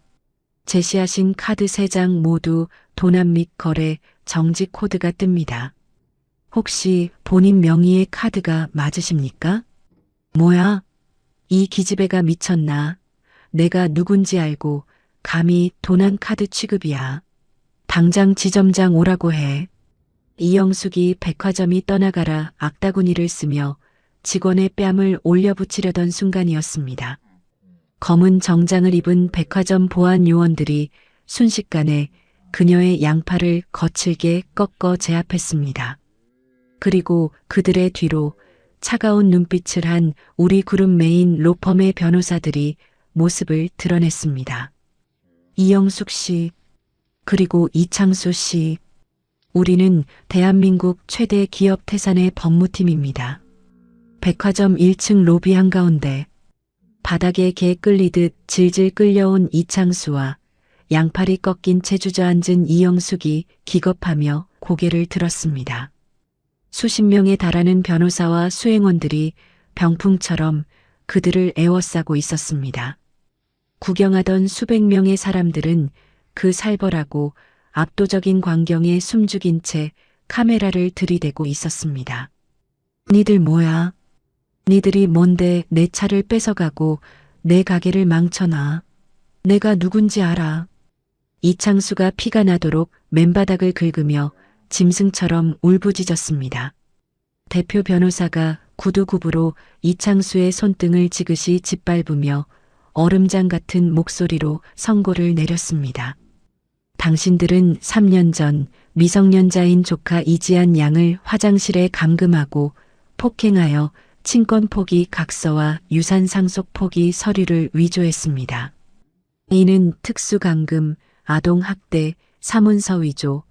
제시하신 카드 3장 모두 도납 및 거래 정지 코드가 뜹니다. 혹시 본인 명의의 카드가 맞으십니까? 뭐야? 이 기집애가 미쳤나? 내가 누군지 알고 감히 도난 카드 취급이야. 당장 지점장 오라고 해. 이영숙이 백화점이 떠나가라 악다구니를 쓰며 직원의 뺨을 올려붙이려던 순간이었습니다. 검은 정장을 입은 백화점 보안 요원들이 순식간에 그녀의 양팔을 거칠게 꺾어 제압했습니다. 그리고 그들의 뒤로 차가운 눈빛을 한 우리 그룹 메인 로펌의 변호사들이 모습을 드러냈습니다. 이영숙 씨, 그리고 이창수 씨, 우리는 대한민국 최대 기업 태산의 법무팀입니다. 백화점 1층 로비 한가운데 바닥에 개 끌리듯 질질 끌려온 이창수와 양팔이 꺾인 채 주저앉은 이영숙이 기겁하며 고개를 들었습니다. 수십 명에 달하는 변호사와 수행원들이 병풍처럼 그들을 에워싸고 있었습니다. 구경하던 수백 명의 사람들은 그 살벌하고 압도적인 광경에 숨죽인 채 카메라를 들이대고 있었습니다. 니들 뭐야? 니들이 뭔데 내 차를 뺏어가고 내 가게를 망쳐놔. 내가 누군지 알아. 이창수가 피가 나도록 맨바닥을 긁으며 짐승처럼 울부짖었습니다. 대표 변호사가 구두굽으로 이창수의 손등을 지그시 짓밟으며 얼음장 같은 목소리로 선고를 내렸습니다. 당신들은 3년 전 미성년자인 조카 이지한 양을 화장실에 감금하고 폭행하여 친권 포기 각서와 유산 상속 포기 서류를 위조했습니다. 이는 특수감금, 아동학대, 사문서 위조,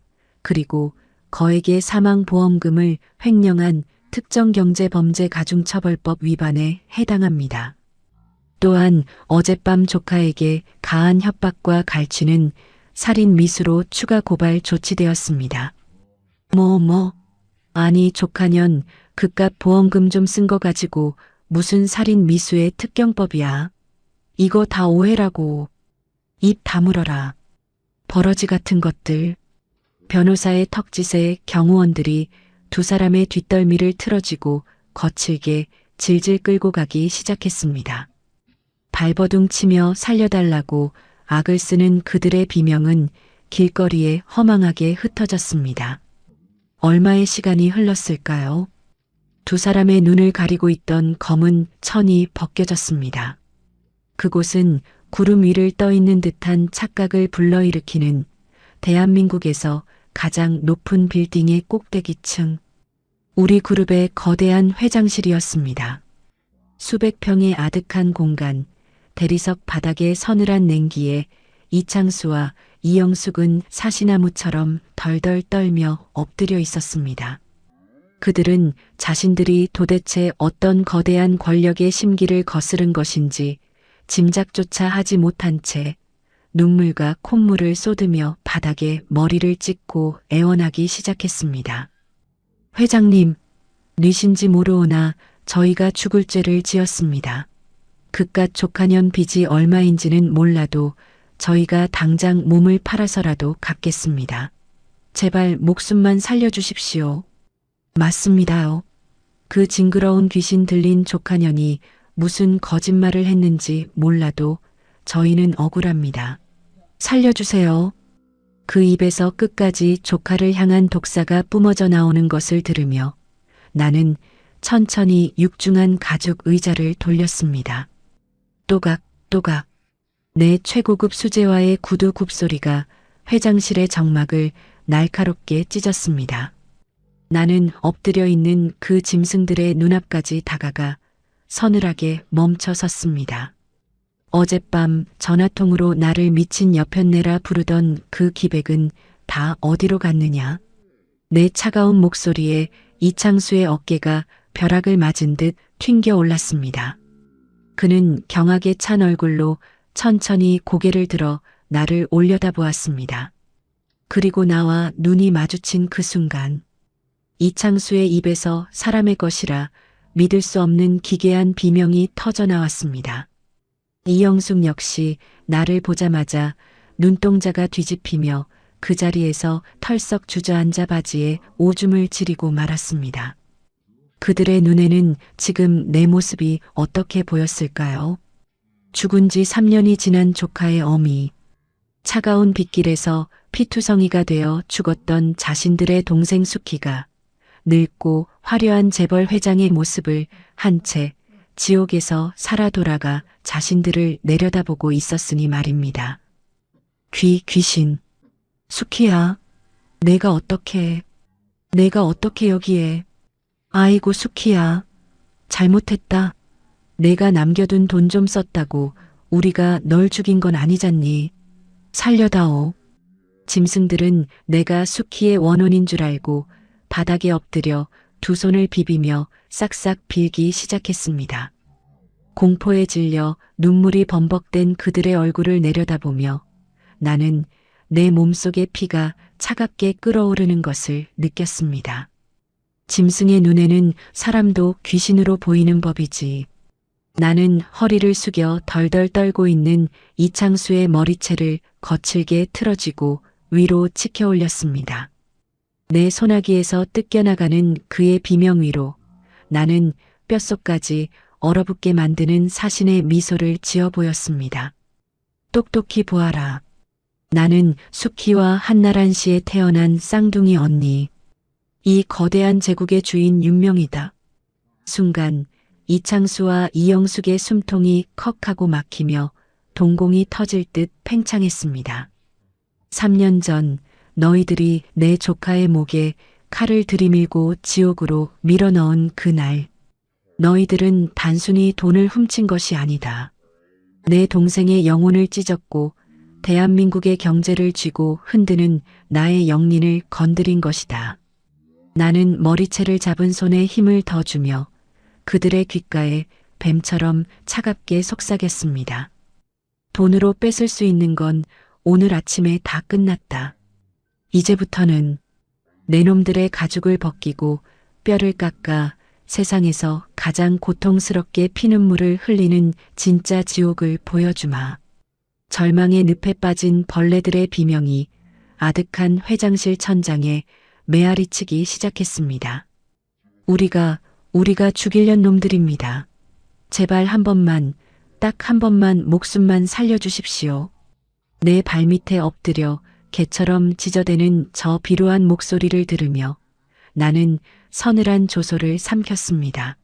그리고 거액의 사망보험금을 횡령한 특정경제범죄가중처벌법 위반에 해당합니다. 또한 어젯밤 조카에게 가한 협박과 갈취는 살인 미수로 추가 고발 조치되었습니다. 아니 조카년 그깟 보험금 좀 쓴 거 가지고 무슨 살인 미수의 특경법이야. 이거 다 오해라고. 입 다물어라. 버러지 같은 것들. 변호사의 턱짓에 경호원들이 두 사람의 뒷덜미를 틀어쥐고 거칠게 질질 끌고 가기 시작했습니다. 발버둥 치며 살려달라고 악을 쓰는 그들의 비명은 길거리에 허망하게 흩어졌습니다. 얼마의 시간이 흘렀을까요? 두 사람의 눈을 가리고 있던 검은 천이 벗겨졌습니다. 그곳은 구름 위를 떠 있는 듯한 착각을 불러일으키는 대한민국에서 가장 높은 빌딩의 꼭대기층. 우리 그룹의 거대한 회장실이었습니다. 수백 평의 아득한 공간, 대리석 바닥에 서늘한 냉기에 이창수와 이영숙은 사시나무처럼 덜덜 떨며 엎드려 있었습니다. 그들은 자신들이 도대체 어떤 거대한 권력의 심기를 거스른 것인지 짐작조차 하지 못한 채 눈물과 콧물을 쏟으며 바닥에 머리를 찍고 애원하기 시작했습니다. 회장님, 뉘신지 모르오나 저희가 죽을 죄를 지었습니다. 그깟 족하년 빚이 얼마인지는 몰라도 저희가 당장 몸을 팔아서라도 갚겠습니다. 제발 목숨만 살려주십시오. 맞습니다요. 그 징그러운 귀신 들린 족하년이 무슨 거짓말을 했는지 몰라도 저희는 억울합니다. 살려주세요. 그 입에서 끝까지 조카를 향한 독사가 뿜어져 나오는 것을 들으며 나는 천천히 육중한 가죽 의자를 돌렸습니다. 또각또각 내 최고급 수제화의 구두 굽소리가 회장실의 정막을 날카롭게 찢었습니다. 나는 엎드려 있는 그 짐승들의 눈앞까지 다가가 서늘하게 멈춰 섰습니다. 어젯밤 전화통으로 나를 미친 여편네라 부르던 그 기백은 다 어디로 갔느냐? 내 차가운 목소리에 이창수의 어깨가 벼락을 맞은 듯 튕겨 올랐습니다. 그는 경악에 찬 얼굴로 천천히 고개를 들어 나를 올려다보았습니다. 그리고 나와 눈이 마주친 그 순간 이창수의 입에서 사람의 것이라 믿을 수 없는 기괴한 비명이 터져 나왔습니다. 이영숙 역시 나를 보자마자 눈동자가 뒤집히며 그 자리에서 털썩 주저앉아 바지에 오줌을 지리고 말았습니다. 그들의 눈에는 지금 내 모습이 어떻게 보였을까요? 죽은 지 3년이 지난 조카의 어미, 차가운 빗길에서 피투성이가 되어 죽었던 자신들의 동생 수키가 늙고 화려한 재벌 회장의 모습을 한 채 지옥에서 살아 돌아가 자신들을 내려다보고 있었으니 말입니다. 귀신. 수키야, 내가 어떻게 여기에. 아이고 수키야, 잘못했다. 내가 남겨둔 돈 좀 썼다고 우리가 널 죽인 건 아니잖니. 살려다오. 짐승들은 내가 수키의 원혼인 줄 알고 바닥에 엎드려 두 손을 비비며 싹싹 빌기 시작했습니다. 공포에 질려 눈물이 범벅된 그들의 얼굴을 내려다보며 나는 내 몸속의 피가 차갑게 끓어오르는 것을 느꼈습니다. 짐승의 눈에는 사람도 귀신으로 보이는 법이지. 나는 허리를 숙여 덜덜 떨고 있는 이창수의 머리채를 거칠게 틀어쥐고 위로 치켜 올렸습니다. 내 소나기에서 뜯겨나가는 그의 비명 위로 나는 뼛속까지 얼어붙게 만드는 사신의 미소를 지어 보였습니다. 똑똑히 보아라. 나는 수키와 한나란 씨에 태어난 쌍둥이 언니. 이 거대한 제국의 주인 윤명이다. 순간 이창수와 이영숙의 숨통이 컥하고 막히며 동공이 터질 듯 팽창했습니다. 3년 전 너희들이 내 조카의 목에 칼을 들이밀고 지옥으로 밀어넣은 그날, 너희들은 단순히 돈을 훔친 것이 아니다. 내 동생의 영혼을 찢었고 대한민국의 경제를 쥐고 흔드는 나의 영린을 건드린 것이다. 나는 머리채를 잡은 손에 힘을 더 주며 그들의 귓가에 뱀처럼 차갑게 속삭였습니다. 돈으로 뺏을 수 있는 건 오늘 아침에 다 끝났다. 이제부터는 내 놈들의 가죽을 벗기고 뼈를 깎아 세상에서 가장 고통스럽게 피눈물을 흘리는 진짜 지옥을 보여주마. 절망의 늪에 빠진 벌레들의 비명이 아득한 회장실 천장에 메아리치기 시작했습니다. 우리가 죽이려는 놈들입니다. 제발 한 번만, 딱 한 번만 목숨만 살려주십시오. 내 발밑에 엎드려 개처럼 짖어대는 저 비루한 목소리를 들으며 나는 서늘한 조소를 삼켰습니다.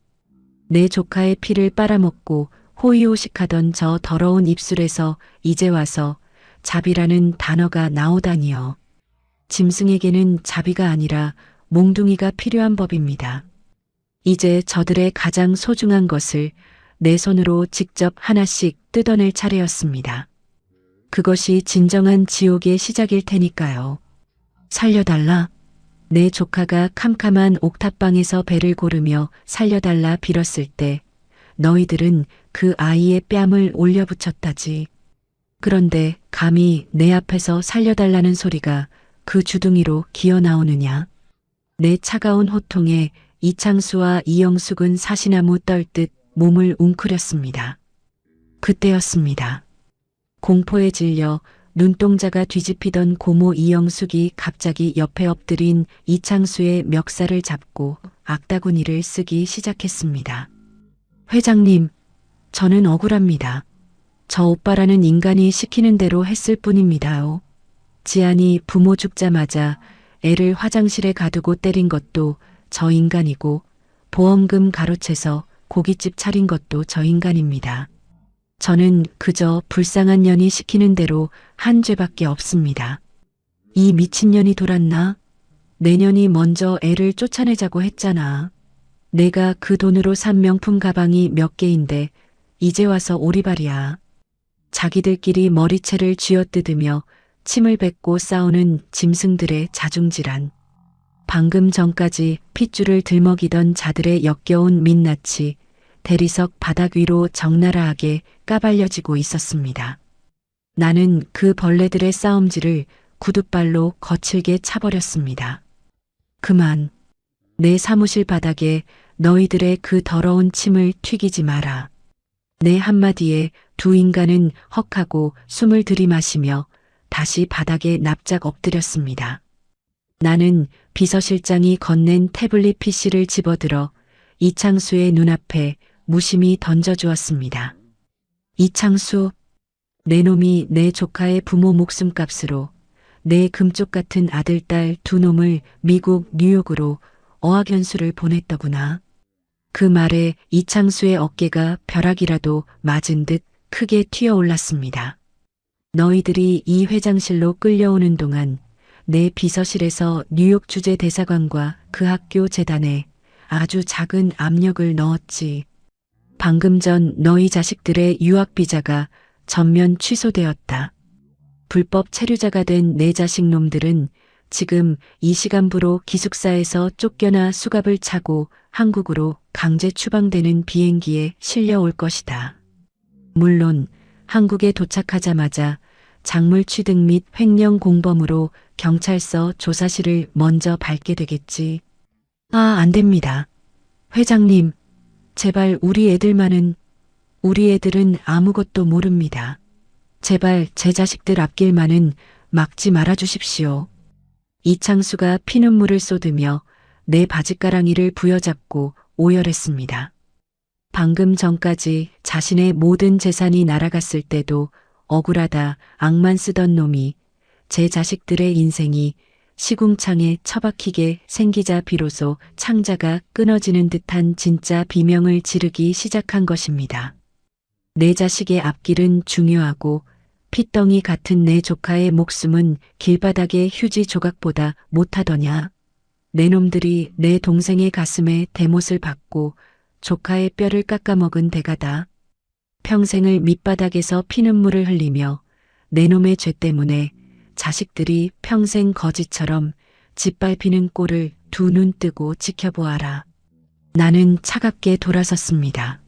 내 조카의 피를 빨아먹고 호의호식하던 저 더러운 입술에서 이제 와서 자비라는 단어가 나오다니요. 짐승에게는 자비가 아니라 몽둥이가 필요한 법입니다. 이제 저들의 가장 소중한 것을 내 손으로 직접 하나씩 뜯어낼 차례였습니다. 그것이 진정한 지옥의 시작일 테니까요. 살려달라. 내 조카가 캄캄한 옥탑방에서 배를 고르며 살려달라 빌었을 때 너희들은 그 아이의 뺨을 올려붙였다지. 그런데 감히 내 앞에서 살려달라는 소리가 그 주둥이로 기어나오느냐. 내 차가운 호통에 이창수와 이영숙은 사시나무 떨듯 몸을 웅크렸습니다. 그때였습니다. 공포에 질려 눈동자가 뒤집히던 고모 이영숙이 갑자기 옆에 엎드린 이창수의 멱살을 잡고 악다구니를 쓰기 시작했습니다. 회장님, 저는 억울합니다. 저 오빠라는 인간이 시키는 대로 했을 뿐입니다요. 지안이 부모 죽자마자 애를 화장실에 가두고 때린 것도 저 인간이고 보험금 가로채서 고깃집 차린 것도 저 인간입니다. 저는 그저 불쌍한 년이 시키는 대로 한 죄밖에 없습니다. 이 미친년이 돌았나? 내년이 먼저 애를 쫓아내자고 했잖아. 내가 그 돈으로 산 명품 가방이 몇 개인데 이제 와서 오리발이야. 자기들끼리 머리채를 쥐어뜯으며 침을 뱉고 싸우는 짐승들의 자중질환. 방금 전까지 핏줄을 들먹이던 자들의 역겨운 민낯이 대리석 바닥 위로 적나라하게 까발려지고 있었습니다. 나는 그 벌레들의 싸움질을 구둣발로 거칠게 차버렸습니다. 그만. 내 사무실 바닥에 너희들의 그 더러운 침을 튀기지 마라. 내 한마디에 두 인간은 헉하고 숨을 들이마시며 다시 바닥에 납작 엎드렸습니다. 나는 비서실장이 건넨 태블릿 PC를 집어들어 이창수의 눈앞에 무심히 던져주었습니다. 이창수, 내 놈이 내 조카의 부모 목숨값으로 내 금쪽 같은 아들, 딸 두 놈을 미국 뉴욕으로 어학연수를 보냈더구나. 그 말에 이창수의 어깨가 벼락이라도 맞은 듯 크게 튀어올랐습니다. 너희들이 이 회장실로 끌려오는 동안 내 비서실에서 뉴욕 주재 대사관과 그 학교 재단에 아주 작은 압력을 넣었지. 방금 전 너희 자식들의 유학 비자가 전면 취소되었다. 불법 체류자가 된 내 자식 놈들은 지금 이 시간부로 기숙사에서 쫓겨나 수갑을 차고 한국으로 강제 추방되는 비행기에 실려올 것이다. 물론 한국에 도착하자마자 작물 취득 및 횡령 공범으로 경찰서 조사실을 먼저 밟게 되겠지. 안 됩니다. 회장님, 제발 우리 애들은 아무것도 모릅니다. 제발 제 자식들 앞길만은 막지 말아주십시오. 이창수가 피눈물을 쏟으며 내 바짓가랑이를 부여잡고 오열했습니다. 방금 전까지 자신의 모든 재산이 날아갔을 때도 억울하다 악만 쓰던 놈이 제 자식들의 인생이 시궁창에 처박히게 생기자 비로소 창자가 끊어지는 듯한 진짜 비명을 지르기 시작한 것입니다. 내 자식의 앞길은 중요하고 핏덩이 같은 내 조카의 목숨은 길바닥의 휴지 조각보다 못하더냐. 내 놈들이 내 동생의 가슴에 대못을 박고 조카의 뼈를 깎아먹은 대가다. 평생을 밑바닥에서 피눈물을 흘리며 내 놈의 죄 때문에 자식들이 평생 거지처럼 짓밟히는 꼴을 두 눈 뜨고 지켜보아라. 나는 차갑게 돌아섰습니다.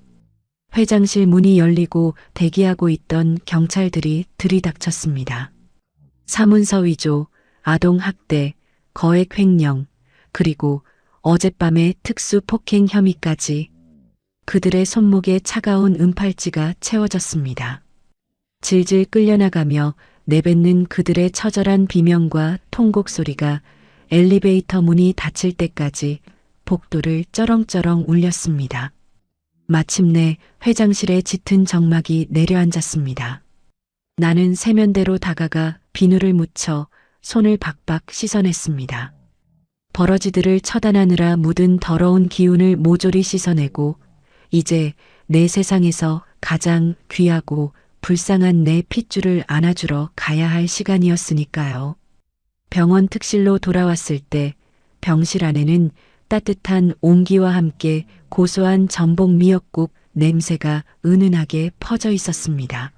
회장실 문이 열리고 대기하고 있던 경찰들이 들이닥쳤습니다. 사문서 위조, 아동학대, 거액 횡령, 그리고 어젯밤의 특수 폭행 혐의까지 그들의 손목에 차가운 은팔찌가 채워졌습니다. 질질 끌려나가며 내뱉는 그들의 처절한 비명과 통곡 소리가 엘리베이터 문이 닫힐 때까지 복도를 쩌렁쩌렁 울렸습니다. 마침내 회장실에 짙은 정막이 내려앉았습니다. 나는 세면대로 다가가 비누를 묻혀 손을 박박 씻어냈습니다. 버러지들을 처단하느라 묻은 더러운 기운을 모조리 씻어내고 이제 내 세상에서 가장 귀하고 불쌍한 내 핏줄을 안아주러 가야 할 시간이었으니까요. 병원 특실로 돌아왔을 때 병실 안에는 따뜻한 온기와 함께 고소한 전복 미역국 냄새가 은은하게 퍼져 있었습니다.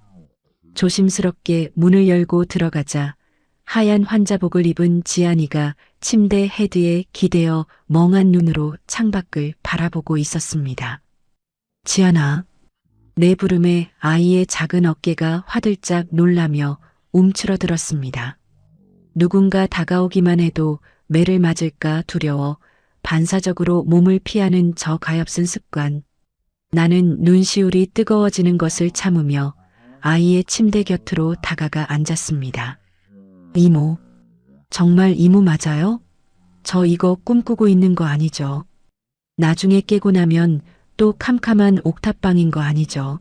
조심스럽게 문을 열고 들어가자 하얀 환자복을 입은 지안이가 침대 헤드에 기대어 멍한 눈으로 창밖을 바라보고 있었습니다. 지안아. 내 부름에 아이의 작은 어깨가 화들짝 놀라며 움츠러들었습니다. 누군가 다가오기만 해도 매를 맞을까 두려워 반사적으로 몸을 피하는 저 가엾은 습관. 나는 눈시울이 뜨거워지는 것을 참으며 아이의 침대 곁으로 다가가 앉았습니다. 이모, 정말 이모 맞아요? 저 이거 꿈꾸고 있는 거 아니죠? 나중에 깨고 나면 또 캄캄한 옥탑방인 거 아니죠?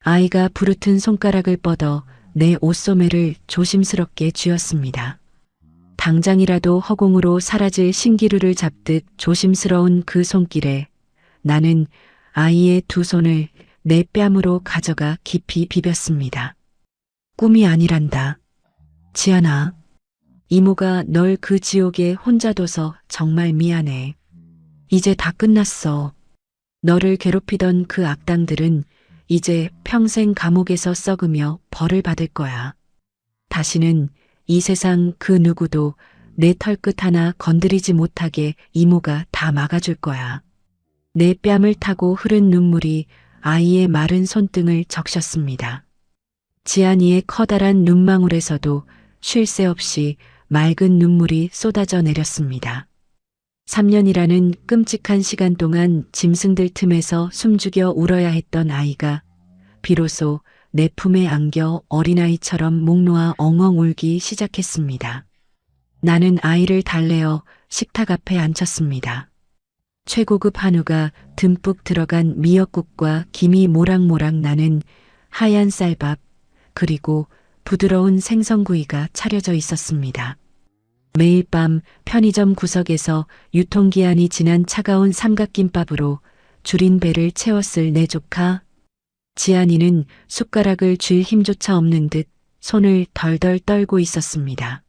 아이가 부르튼 손가락을 뻗어 내 옷소매를 조심스럽게 쥐었습니다. 당장이라도 허공으로 사라질 신기루를 잡듯 조심스러운 그 손길에 나는 아이의 두 손을 내 뺨으로 가져가 깊이 비볐습니다. 꿈이 아니란다. 지안아, 이모가 널 그 지옥에 혼자 둬서 정말 미안해. 이제 다 끝났어. 너를 괴롭히던 그 악당들은 이제 평생 감옥에서 썩으며 벌을 받을 거야. 다시는 이 세상 그 누구도 내 털끝 하나 건드리지 못하게 이모가 다 막아줄 거야. 내 뺨을 타고 흐른 눈물이 아이의 마른 손등을 적셨습니다. 지안이의 커다란 눈망울에서도 쉴 새 없이 맑은 눈물이 쏟아져 내렸습니다. 3년이라는 끔찍한 시간 동안 짐승들 틈에서 숨죽여 울어야 했던 아이가 비로소 내 품에 안겨 어린아이처럼 목 놓아 엉엉 울기 시작했습니다. 나는 아이를 달래어 식탁 앞에 앉혔습니다. 최고급 한우가 듬뿍 들어간 미역국과 김이 모락모락 나는 하얀 쌀밥, 그리고 부드러운 생선구이가 차려져 있었습니다. 매일 밤 편의점 구석에서 유통기한이 지난 차가운 삼각김밥으로 줄인 배를 채웠을 내 조카 지안이는 숟가락을 쥘 힘조차 없는 듯 손을 덜덜 떨고 있었습니다.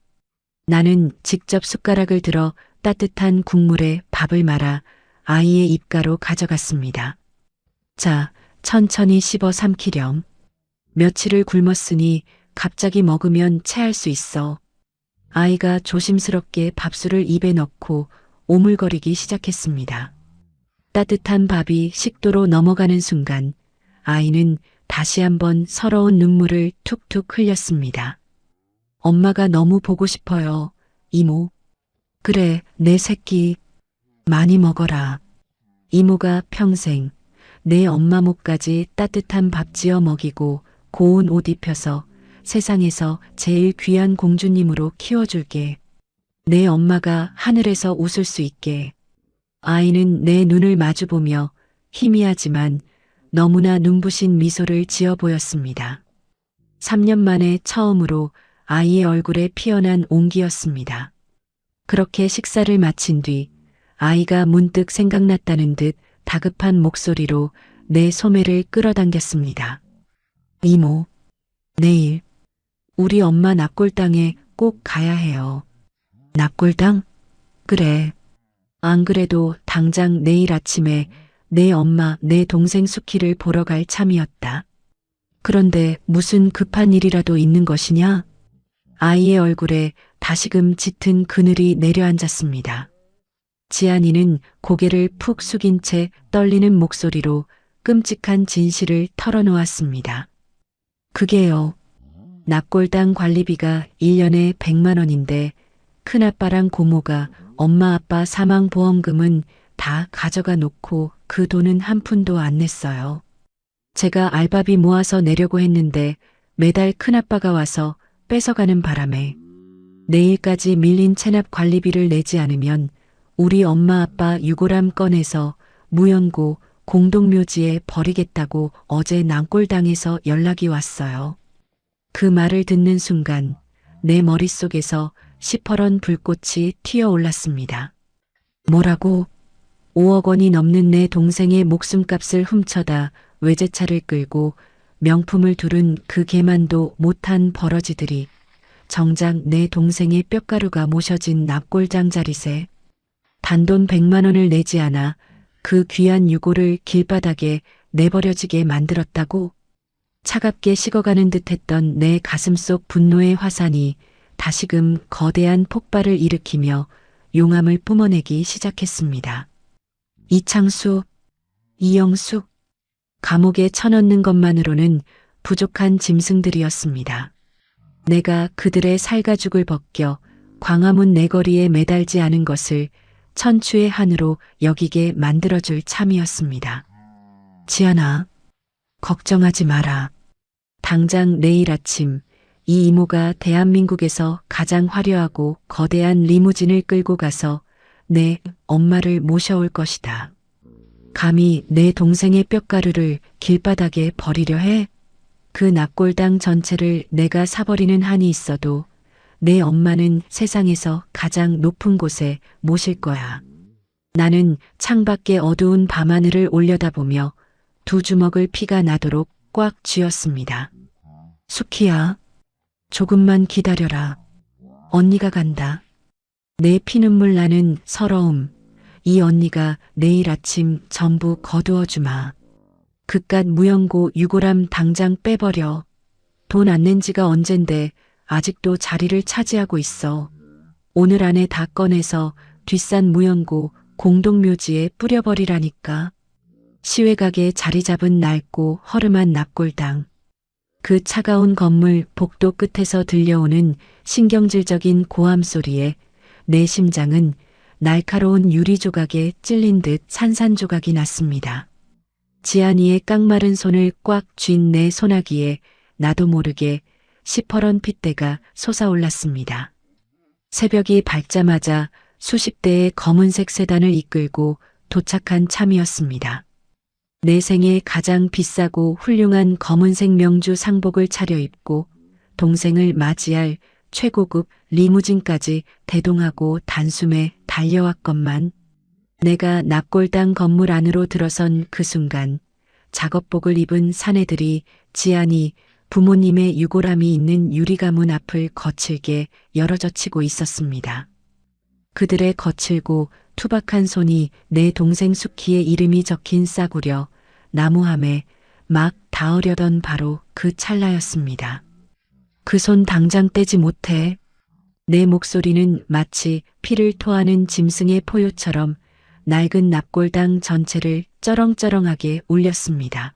나는 직접 숟가락을 들어 따뜻한 국물에 밥을 말아 아이의 입가로 가져갔습니다. 자, 천천히 씹어 삼키렴. 며칠을 굶었으니 갑자기 먹으면 체할 수 있어. 아이가 조심스럽게 밥술을 입에 넣고 오물거리기 시작했습니다. 따뜻한 밥이 식도로 넘어가는 순간 아이는 다시 한번 서러운 눈물을 툭툭 흘렸습니다. 엄마가 너무 보고 싶어요, 이모. 그래, 내 새끼. 많이 먹어라. 이모가 평생 내 엄마 목까지 따뜻한 밥 지어 먹이고 고운 옷 입혀서 세상에서 제일 귀한 공주님으로 키워줄게. 내 엄마가 하늘에서 웃을 수 있게. 아이는 내 눈을 마주보며 희미하지만 너무나 눈부신 미소를 지어 보였습니다. 3년 만에 처음으로 아이의 얼굴에 피어난 온기였습니다. 그렇게 식사를 마친 뒤 아이가 문득 생각났다는 듯 다급한 목소리로 내 소매를 끌어당겼습니다. 이모, 내일 우리 엄마 납골당에 꼭 가야 해요. 납골당? 그래. 안 그래도 당장 내일 아침에 내 엄마, 내 동생 수키를 보러 갈 참이었다. 그런데 무슨 급한 일이라도 있는 것이냐? 아이의 얼굴에 다시금 짙은 그늘이 내려앉았습니다. 지안이는 고개를 푹 숙인 채 떨리는 목소리로 끔찍한 진실을 털어놓았습니다. 그게요. 납골당 관리비가 1년에 100만 원인데 큰아빠랑 고모가 엄마 아빠 사망보험금은 다 가져가 놓고 그 돈은 한 푼도 안 냈어요. 제가 알바비 모아서 내려고 했는데 매달 큰아빠가 와서 뺏어가는 바람에 내일까지 밀린 체납 관리비를 내지 않으면 우리 엄마 아빠 유골함 꺼내서 무연고 공동묘지에 버리겠다고 어제 낭골당에서 연락이 왔어요. 그 말을 듣는 순간 내 머릿속에서 시퍼런 불꽃이 튀어올랐습니다. 뭐라고? 5억 원이 넘는 내 동생의 목숨값을 훔쳐다 외제차를 끌고 명품을 두른 그 개만도 못한 버러지들이 정작 내 동생의 뼈가루가 모셔진 납골장 자릿에 단돈 100만 원을 내지 않아 그 귀한 유골을 길바닥에 내버려지게 만들었다고? 차갑게 식어가는 듯했던 내 가슴속 분노의 화산이 다시금 거대한 폭발을 일으키며 용암을 뿜어내기 시작했습니다. 이창수, 이영숙, 감옥에 쳐넣는 것만으로는 부족한 짐승들이었습니다. 내가 그들의 살가죽을 벗겨 광화문 내거리에 매달지 않은 것을 천추의 한으로 여기게 만들어줄 참이었습니다. 지안아, 걱정하지 마라. 당장 내일 아침 이 이모가 대한민국에서 가장 화려하고 거대한 리무진을 끌고 가서 내 엄마를 모셔올 것이다. 감히 내 동생의 뼈가루를 길바닥에 버리려 해? 그 납골당 전체를 내가 사버리는 한이 있어도 내 엄마는 세상에서 가장 높은 곳에 모실 거야. 나는 창밖의 어두운 밤하늘을 올려다보며 두 주먹을 피가 나도록 꽉 쥐었습니다. 수키야, 조금만 기다려라. 언니가 간다. 내 피눈물 나는 서러움. 이 언니가 내일 아침 전부 거두어주마. 그깟 무연고 유골함 당장 빼버려. 돈 안 낸 지가 언젠데 아직도 자리를 차지하고 있어. 오늘 안에 다 꺼내서 뒷산 무연고 공동묘지에 뿌려버리라니까. 시외각에 자리 잡은 낡고 허름한 납골당. 그 차가운 건물 복도 끝에서 들려오는 신경질적인 고함 소리에 내 심장은 날카로운 유리 조각에 찔린 듯 산산조각이 났습니다. 지안이의 깡마른 손을 꽉 쥔 내 소나기에 나도 모르게 시퍼런 핏대가 솟아올랐습니다. 새벽이 밝자마자 수십 대의 검은색 세단을 이끌고 도착한 참이었습니다. 내 생에 가장 비싸고 훌륭한 검은색 명주 상복을 차려입고 동생을 맞이할 최고급 리무진까지 대동하고 단숨에 달려왔건만 내가 납골당 건물 안으로 들어선 그 순간 작업복을 입은 사내들이 지안이 부모님의 유골함이 있는 유리가문 앞을 거칠게 열어젖히고 있었습니다. 그들의 거칠고 투박한 손이 내 동생 수키의 이름이 적힌 싸구려 나무함에 막 닿으려던 바로 그 찰나였습니다. 그 손 당장 떼지 못해. 내 목소리는 마치 피를 토하는 짐승의 포효처럼 낡은 납골당 전체를 쩌렁쩌렁하게 울렸습니다.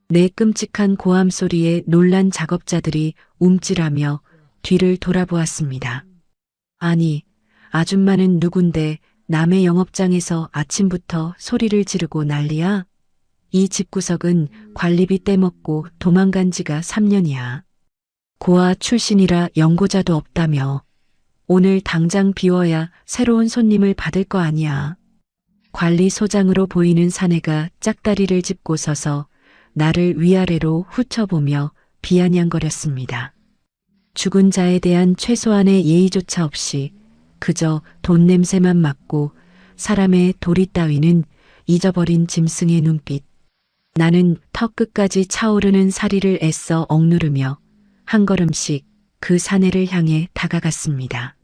내 끔찍한 고함 소리에 놀란 작업자들이 움찔하며 뒤를 돌아보았습니다. 아니, 아줌마는 누군데 남의 영업장에서 아침부터 소리를 지르고 난리야? 이 집구석은 관리비 떼먹고 도망간 지가 3년이야. 고아 출신이라 연고자도 없다며. 오늘 당장 비워야 새로운 손님을 받을 거 아니야. 관리소장으로 보이는 사내가 짝다리를 짚고 서서 나를 위아래로 훑어보며 비아냥거렸습니다. 죽은 자에 대한 최소한의 예의조차 없이 그저 돈 냄새만 맡고 사람의 도리 따위는 잊어버린 짐승의 눈빛. 나는 턱 끝까지 차오르는 사리를 애써 억누르며 한 걸음씩 그 사내를 향해 다가갔습니다.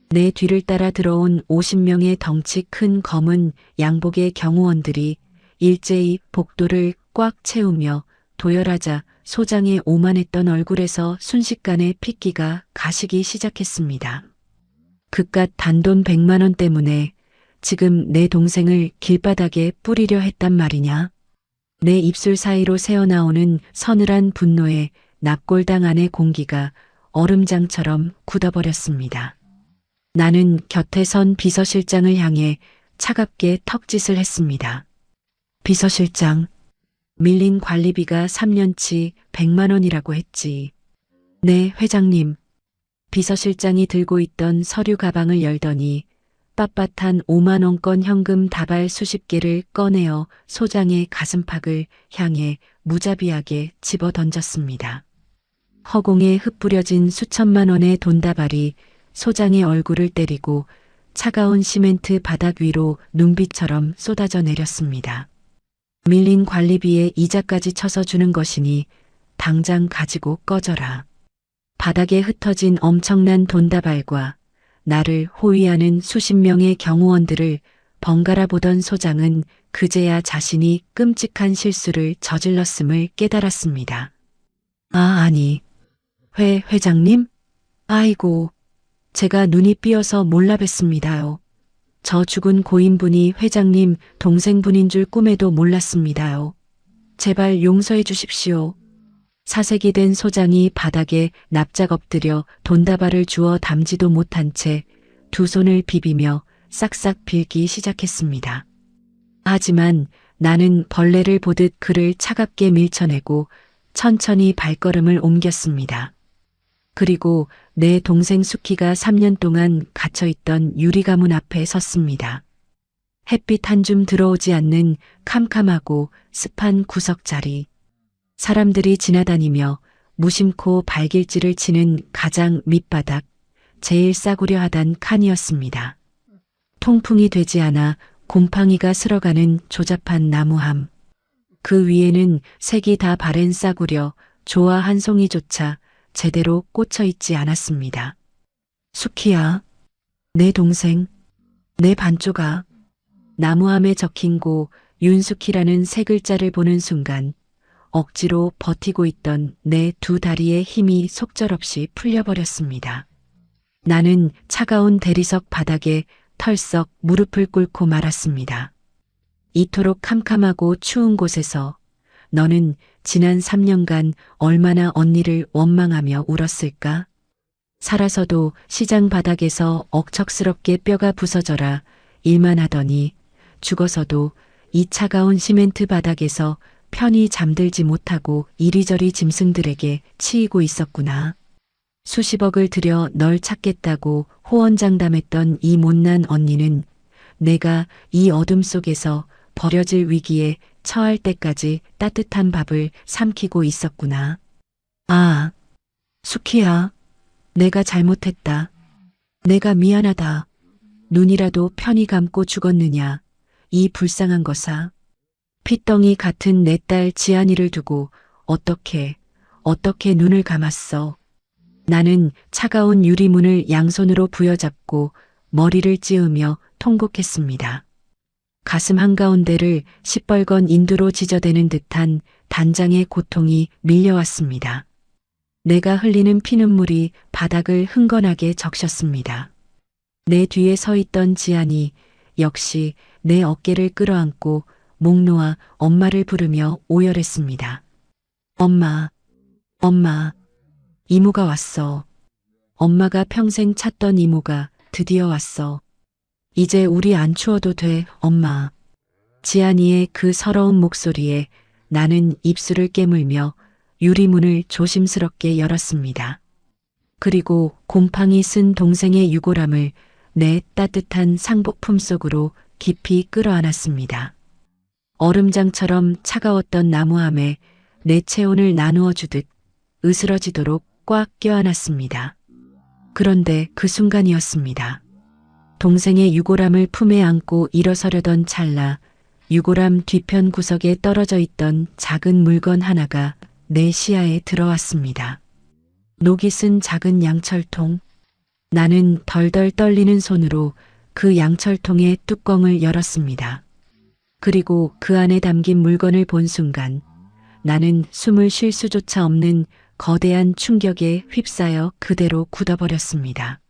내 뒤를 따라 들어온 50명의 덩치 큰 검은 양복의 경호원들이 일제히 복도를 꽉 채우며 도열하자 소장의 오만했던 얼굴에서 순식간에 핏기가 가시기 시작했습니다. 그깟 단돈 100만 원 때문에 지금 내 동생을 길바닥에 뿌리려 했단 말이냐? 내 입술 사이로 새어나오는 서늘한 분노에 납골당 안의 공기가 얼음장처럼 굳어버렸습니다. 나는 곁에 선 비서실장을 향해 차갑게 턱짓을 했습니다. 비서실장, 밀린 관리비가 3년치 100만 원이라고 했지. 네, 회장님. 비서실장이 들고 있던 서류 가방을 열더니 빳빳한 5만 원권 현금 다발 수십 개를 꺼내어 소장의 가슴팍을 향해 무자비하게 집어 던졌습니다. 허공에 흩뿌려진 수천만 원의 돈다발이 소장의 얼굴을 때리고 차가운 시멘트 바닥 위로 눈비처럼 쏟아져 내렸습니다. 밀린 관리비에 이자까지 쳐서 주는 것이니 당장 가지고 꺼져라. 바닥에 흩어진 엄청난 돈다발과 나를 호위하는 수십 명의 경호원들을 번갈아 보던 소장은 그제야 자신이 끔찍한 실수를 저질렀음을 깨달았습니다. 아니, 회장님? 아이고, 제가 눈이 삐어서 몰라 뵀습니다요. 저 죽은 고인분이 회장님 동생분인 줄 꿈에도 몰랐습니다요. 제발 용서해 주십시오. 사색이 된 소장이 바닥에 납작 엎드려 돈다발을 주워 담지도 못한 채 두 손을 비비며 싹싹 빌기 시작했습니다. 하지만 나는 벌레를 보듯 그를 차갑게 밀쳐내고 천천히 발걸음을 옮겼습니다. 그리고 내 동생 수키가 3년 동안 갇혀있던 유리가문 앞에 섰습니다. 햇빛 한 줌 들어오지 않는 캄캄하고 습한 구석자리. 사람들이 지나다니며 무심코 발길질을 치는 가장 밑바닥, 제일 싸구려 하단 칸이었습니다. 통풍이 되지 않아 곰팡이가 슬어가는 조잡한 나무함. 그 위에는 색이 다 바랜 싸구려, 조화 한 송이조차 제대로 꽂혀 있지 않았습니다. 수키야, 내 동생, 내 반쪽아. 나무함에 적힌 고 윤수키라는 세 글자를 보는 순간 억지로 버티고 있던 내 두 다리의 힘이 속절없이 풀려버렸습니다. 나는 차가운 대리석 바닥에 털썩 무릎을 꿇고 말았습니다. 이토록 캄캄하고 추운 곳에서 너는 지난 3년간 얼마나 언니를 원망하며 울었을까? 살아서도 시장 바닥에서 억척스럽게 뼈가 부서져라 일만 하더니 죽어서도 이 차가운 시멘트 바닥에서 편히 잠들지 못하고 이리저리 짐승들에게 치이고 있었구나. 수십억을 들여 널 찾겠다고 호언장담했던 이 못난 언니는 내가 이 어둠 속에서 버려질 위기에 처할 때까지 따뜻한 밥을 삼키고 있었구나. 아, 수키야, 내가 잘못했다. 내가 미안하다. 눈이라도 편히 감고 죽었느냐, 이 불쌍한 것아. 핏덩이 같은 내 딸 지안이를 두고 어떻게 눈을 감았어. 나는 차가운 유리문을 양손으로 부여잡고 머리를 찌우며 통곡했습니다. 가슴 한가운데를 시뻘건 인두로 지저대는 듯한 단장의 고통이 밀려왔습니다. 내가 흘리는 피눈물이 바닥을 흥건하게 적셨습니다. 내 뒤에 서 있던 지안이 역시 내 어깨를 끌어안고 목 놓아 엄마를 부르며 오열했습니다. 엄마, 이모가 왔어. 엄마가 평생 찾던 이모가 드디어 왔어. 이제 우리 안 추워도 돼, 엄마. 지안이의 그 서러운 목소리에 나는 입술을 깨물며 유리문을 조심스럽게 열었습니다. 그리고 곰팡이 쓴 동생의 유골함을 내 따뜻한 상복품 속으로 깊이 끌어안았습니다. 얼음장처럼 차가웠던 나무함에 내 체온을 나누어 주듯 으스러지도록 꽉 껴안았습니다. 그런데 그 순간이었습니다. 동생의 유골함을 품에 안고 일어서려던 찰나 유골함 뒤편 구석에 떨어져 있던 작은 물건 하나가 내 시야에 들어왔습니다. 녹이 쓴 작은 양철통. 나는 덜덜 떨리는 손으로 그 양철통의 뚜껑을 열었습니다. 그리고 그 안에 담긴 물건을 본 순간 나는 숨을 쉴 수조차 없는 거대한 충격에 휩싸여 그대로 굳어버렸습니다.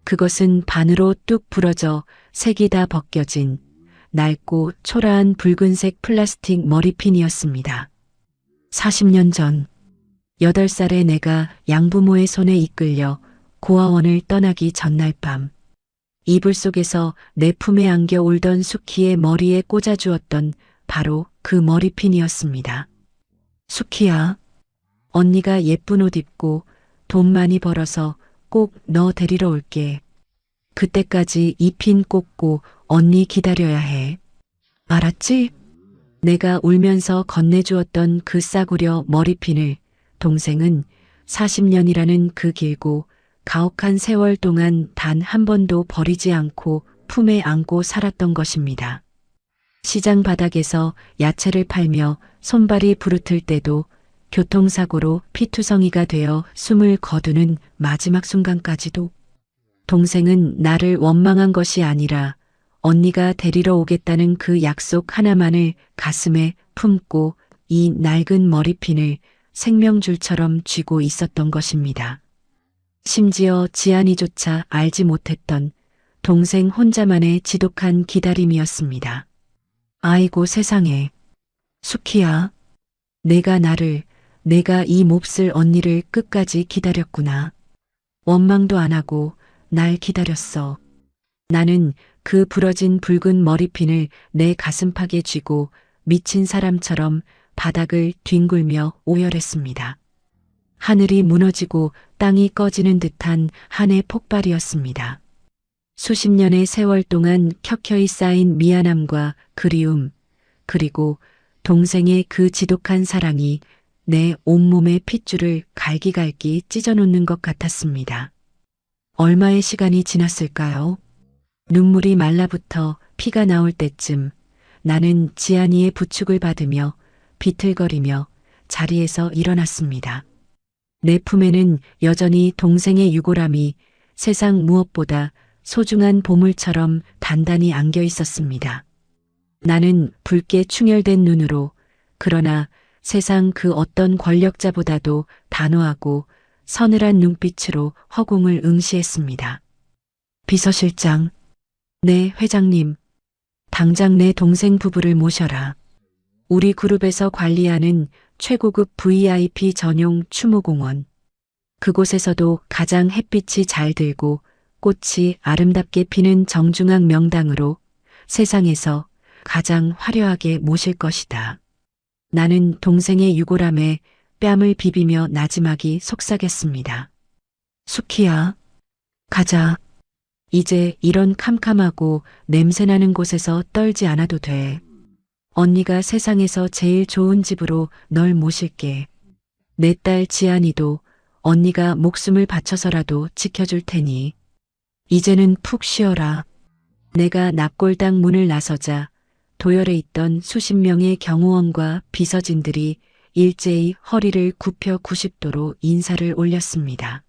그것은 반으로 뚝 부러져 색이 다 벗겨진 낡고 초라한 붉은색 플라스틱 머리핀이었습니다. 40년 전 8살의 내가 양부모의 손에 이끌려 고아원을 떠나기 전날 밤 이불 속에서 내 품에 안겨 울던 수키의 머리에 꽂아주었던 바로 그 머리핀이었습니다. 수키야, 언니가 예쁜 옷 입고 돈 많이 벌어서 꼭 너 데리러 올게. 그때까지 이 핀 꽂고 언니 기다려야 해. 알았지? 내가 울면서 건네주었던 그 싸구려 머리핀을 동생은 40년이라는 그 길고 가혹한 세월 동안 단 한 번도 버리지 않고 품에 안고 살았던 것입니다. 시장 바닥에서 야채를 팔며 손발이 부르틀 때도 교통사고로 피투성이가 되어 숨을 거두는 마지막 순간까지도 동생은 나를 원망한 것이 아니라 언니가 데리러 오겠다는 그 약속 하나만을 가슴에 품고 이 낡은 머리핀을 생명줄처럼 쥐고 있었던 것입니다. 심지어 지안이조차 알지 못했던 동생 혼자만의 지독한 기다림이었습니다. 아이고 세상에. 수키야, 내가 이 몹쓸 언니를 끝까지 기다렸구나. 원망도 안 하고 날 기다렸어. 나는 그 부러진 붉은 머리핀을 내 가슴팍에 쥐고 미친 사람처럼 바닥을 뒹굴며 오열했습니다. 하늘이 무너지고 땅이 꺼지는 듯한 한 해 폭발이었습니다. 수십 년의 세월 동안 켜켜이 쌓인 미안함과 그리움, 그리고 동생의 그 지독한 사랑이 내 온몸의 핏줄을 갈기갈기 찢어놓는 것 같았습니다. 얼마의 시간이 지났을까요? 눈물이 말라붙어 피가 나올 때쯤 나는 지안이의 부축을 받으며 비틀거리며 자리에서 일어났습니다. 내 품에는 여전히 동생의 유골함이 세상 무엇보다 소중한 보물처럼 단단히 안겨 있었습니다. 나는 붉게 충혈된 눈으로, 그러나 세상 그 어떤 권력자보다도 단호하고 서늘한 눈빛으로 허공을 응시했습니다. 비서실장, 네, 회장님, 당장 내 동생 부부를 모셔라. 우리 그룹에서 관리하는 최고급 VIP 전용 추모공원. 그곳에서도 가장 햇빛이 잘 들고 꽃이 아름답게 피는 정중앙 명당으로 세상에서 가장 화려하게 모실 것이다. 나는 동생의 유골함에 뺨을 비비며 나지막이 속삭였습니다. 수키야, 가자. 이제 이런 캄캄하고 냄새나는 곳에서 떨지 않아도 돼. 언니가 세상에서 제일 좋은 집으로 널 모실게. 내 딸 지안이도 언니가 목숨을 바쳐서라도 지켜줄 테니. 이제는 푹 쉬어라. 내가 납골당 문을 나서자 도열에 있던 수십 명의 경호원과 비서진들이 일제히 허리를 굽혀 90도로 인사를 올렸습니다.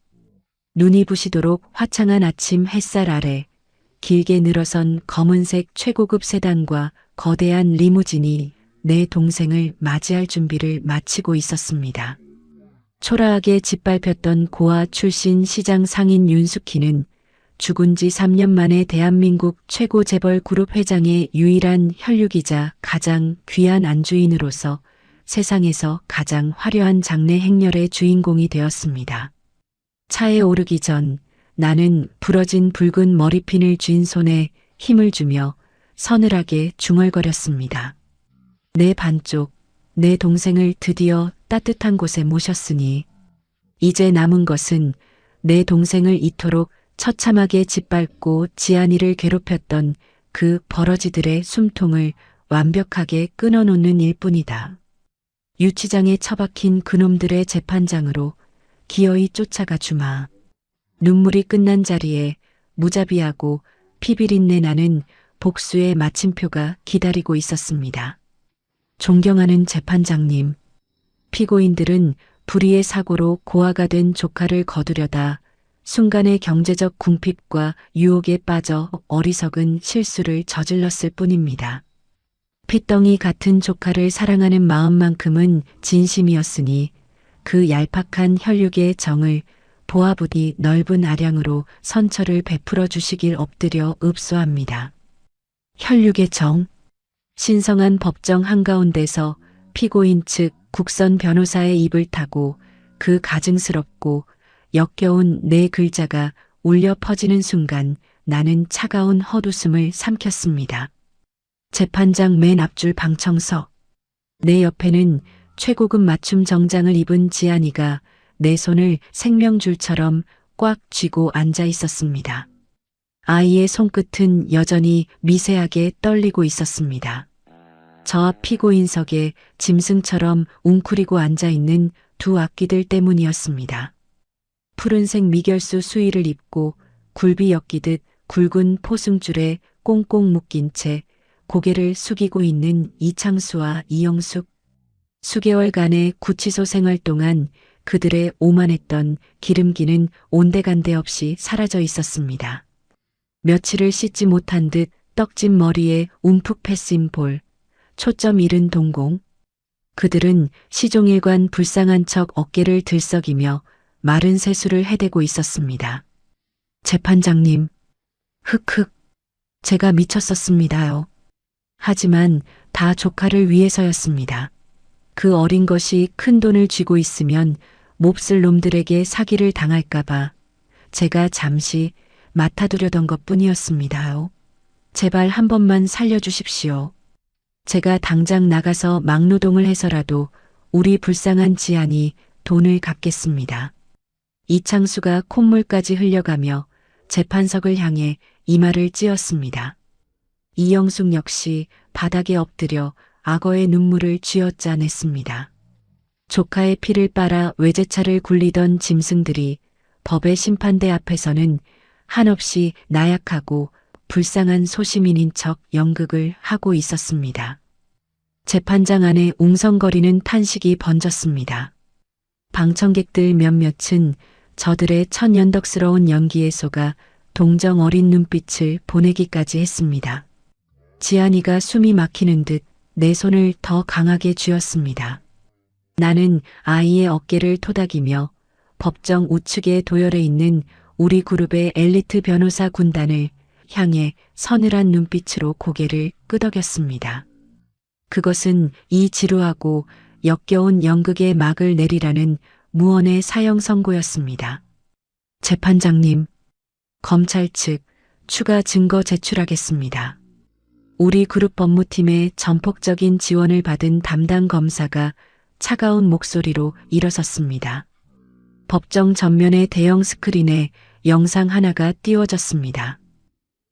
눈이 부시도록 화창한 아침 햇살 아래 길게 늘어선 검은색 최고급 세단과 거대한 리무진이 내 동생을 맞이할 준비를 마치고 있었습니다. 초라하게 짓밟혔던 고아 출신 시장 상인 윤숙희는 죽은 지 3년 만에 대한민국 최고 재벌 그룹 회장의 유일한 혈육이자 가장 귀한 안주인으로서 세상에서 가장 화려한 장례 행렬의 주인공이 되었습니다. 차에 오르기 전 나는 부러진 붉은 머리핀을 쥔 손에 힘을 주며 서늘하게 중얼거렸습니다. 내 반쪽, 내 동생을 드디어 따뜻한 곳에 모셨으니 이제 남은 것은 내 동생을 이토록 처참하게 짓밟고 지안이를 괴롭혔던 그 버러지들의 숨통을 완벽하게 끊어놓는 일뿐이다. 유치장에 처박힌 그놈들의 재판장으로 기어이 쫓아가 주마. 눈물이 끝난 자리에 무자비하고 피비린내 나는 복수의 마침표가 기다리고 있었습니다. 존경하는 재판장님, 피고인들은 불의의 사고로 고아가 된 조카를 거두려다 순간의 경제적 궁핍과 유혹에 빠져 어리석은 실수를 저질렀을 뿐입니다. 핏덩이 같은 조카를 사랑하는 마음만큼은 진심이었으니 그 얄팍한 혈육의 정을 보아부디 넓은 아량으로 선처를 베풀어 주시길 엎드려 읍소합니다. 혈육의 정. 신성한 법정 한가운데서 피고인 측 국선 변호사의 입을 타고 그 가증스럽고 역겨운 네 글자가 울려 퍼지는 순간 나는 차가운 헛웃음을 삼켰습니다. 재판장 맨 앞줄 방청석. 내 옆에는 최고급 맞춤 정장을 입은 지안이가 내 손을 생명줄처럼 꽉 쥐고 앉아 있었습니다. 아이의 손끝은 여전히 미세하게 떨리고 있었습니다. 저 앞 피고인석에 짐승처럼 웅크리고 앉아있는 두 악귀들 때문이었습니다. 푸른색 미결수 수의를 입고 굴비 엮이듯 굵은 포승줄에 꽁꽁 묶인 채 고개를 숙이고 있는 이창수와 이영숙. 수개월간의 구치소 생활 동안 그들의 오만했던 기름기는 온데간데 없이 사라져 있었습니다. 며칠을 씻지 못한 듯 떡진 머리에 움푹 패인 볼, 초점 잃은 동공. 그들은 시종일관 불쌍한 척 어깨를 들썩이며 마른 세수를 해대고 있었습니다. 재판장님, 흑흑, 제가 미쳤었습니다요. 하지만 다 조카를 위해서였습니다. 그 어린 것이 큰 돈을 쥐고 있으면 몹쓸 놈들에게 사기를 당할까봐 제가 잠시 맡아두려던 것뿐이었습니다요. 제발 한 번만 살려주십시오. 제가 당장 나가서 막노동을 해서라도 우리 불쌍한 지안이 돈을 갚겠습니다. 이창수가 콧물까지 흘려가며 재판석을 향해 이마를 찧었습니다. 이영숙 역시 바닥에 엎드려 악어의 눈물을 쥐어짜냈습니다. 조카의 피를 빨아 외제차를 굴리던 짐승들이 법의 심판대 앞에서는 한없이 나약하고 불쌍한 소시민인 척 연극을 하고 있었습니다. 재판장 안에 웅성거리는 탄식이 번졌습니다. 방청객들 몇몇은 저들의 천연덕스러운 연기에 속아 동정 어린 눈빛을 보내기까지 했습니다. 지안이가 숨이 막히는 듯 내 손을 더 강하게 쥐었습니다. 나는 아이의 어깨를 토닥이며 법정 우측에 도열해 있는 우리 그룹의 엘리트 변호사 군단을 향해 서늘한 눈빛으로 고개를 끄덕였습니다. 그것은 이 지루하고 역겨운 연극의 막을 내리라는 무언의 사형 선고였습니다. 재판장님, 검찰 측 추가 증거 제출하겠습니다. 우리 그룹 법무팀의 전폭적인 지원을 받은 담당 검사가 차가운 목소리로 일어섰습니다. 법정 전면의 대형 스크린에 영상 하나가 띄워졌습니다.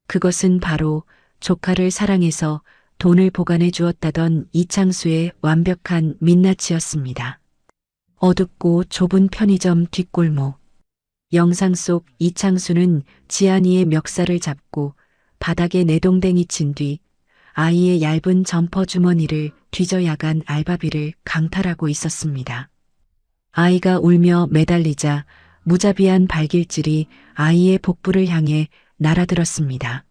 그것은 바로 조카를 사랑해서 돈을 보관해 주었다던 이창수의 완벽한 민낯이었습니다. 어둡고 좁은 편의점 뒷골목. 영상 속 이창수는 지안이의 멱살을 잡고 바닥에 내동댕이 친 뒤 아이의 얇은 점퍼 주머니를 뒤져야간 알바비를 강탈하고 있었습니다. 아이가 울며 매달리자 무자비한 발길질이 아이의 복부를 향해 날아들었습니다.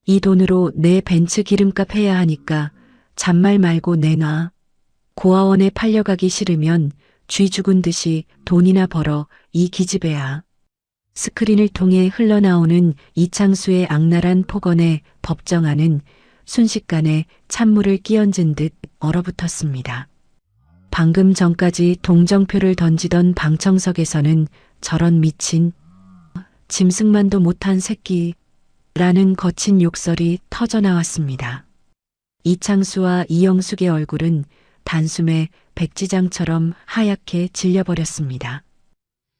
이 돈으로 내 벤츠 기름값 해야 하니까 잔말 말고 내놔. 고아원에 팔려가기 싫으면 쥐 죽은 듯이 돈이나 벌어 이 기집애야. 스크린을 통해 흘러나오는 이창수의 악랄한 폭언에 법정 안은 순식간에 찬물을 끼얹은 듯 얼어붙었습니다. 방금 전까지 동정표를 던지던 방청석에서는 저런 미친 짐승만도 못한 새끼라는 거친 욕설이 터져나왔습니다. 이창수와 이영숙의 얼굴은 단숨에 백지장처럼 하얗게 질려버렸습니다.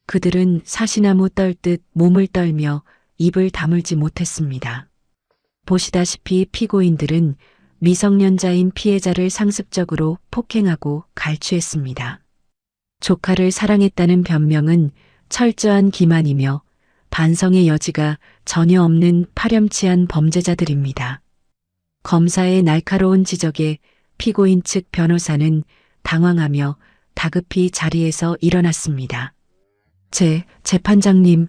그들은 사시나무 떨듯 몸을 떨며 입을 다물지 못했습니다. 보시다시피 피고인들은 미성년자인 피해자를 상습적으로 폭행하고 갈취했습니다. 조카를 사랑했다는 변명은 철저한 기만이며 반성의 여지가 전혀 없는 파렴치한 범죄자들입니다. 검사의 날카로운 지적에 피고인 측 변호사는 당황하며 다급히 자리에서 일어났습니다. 재판장님,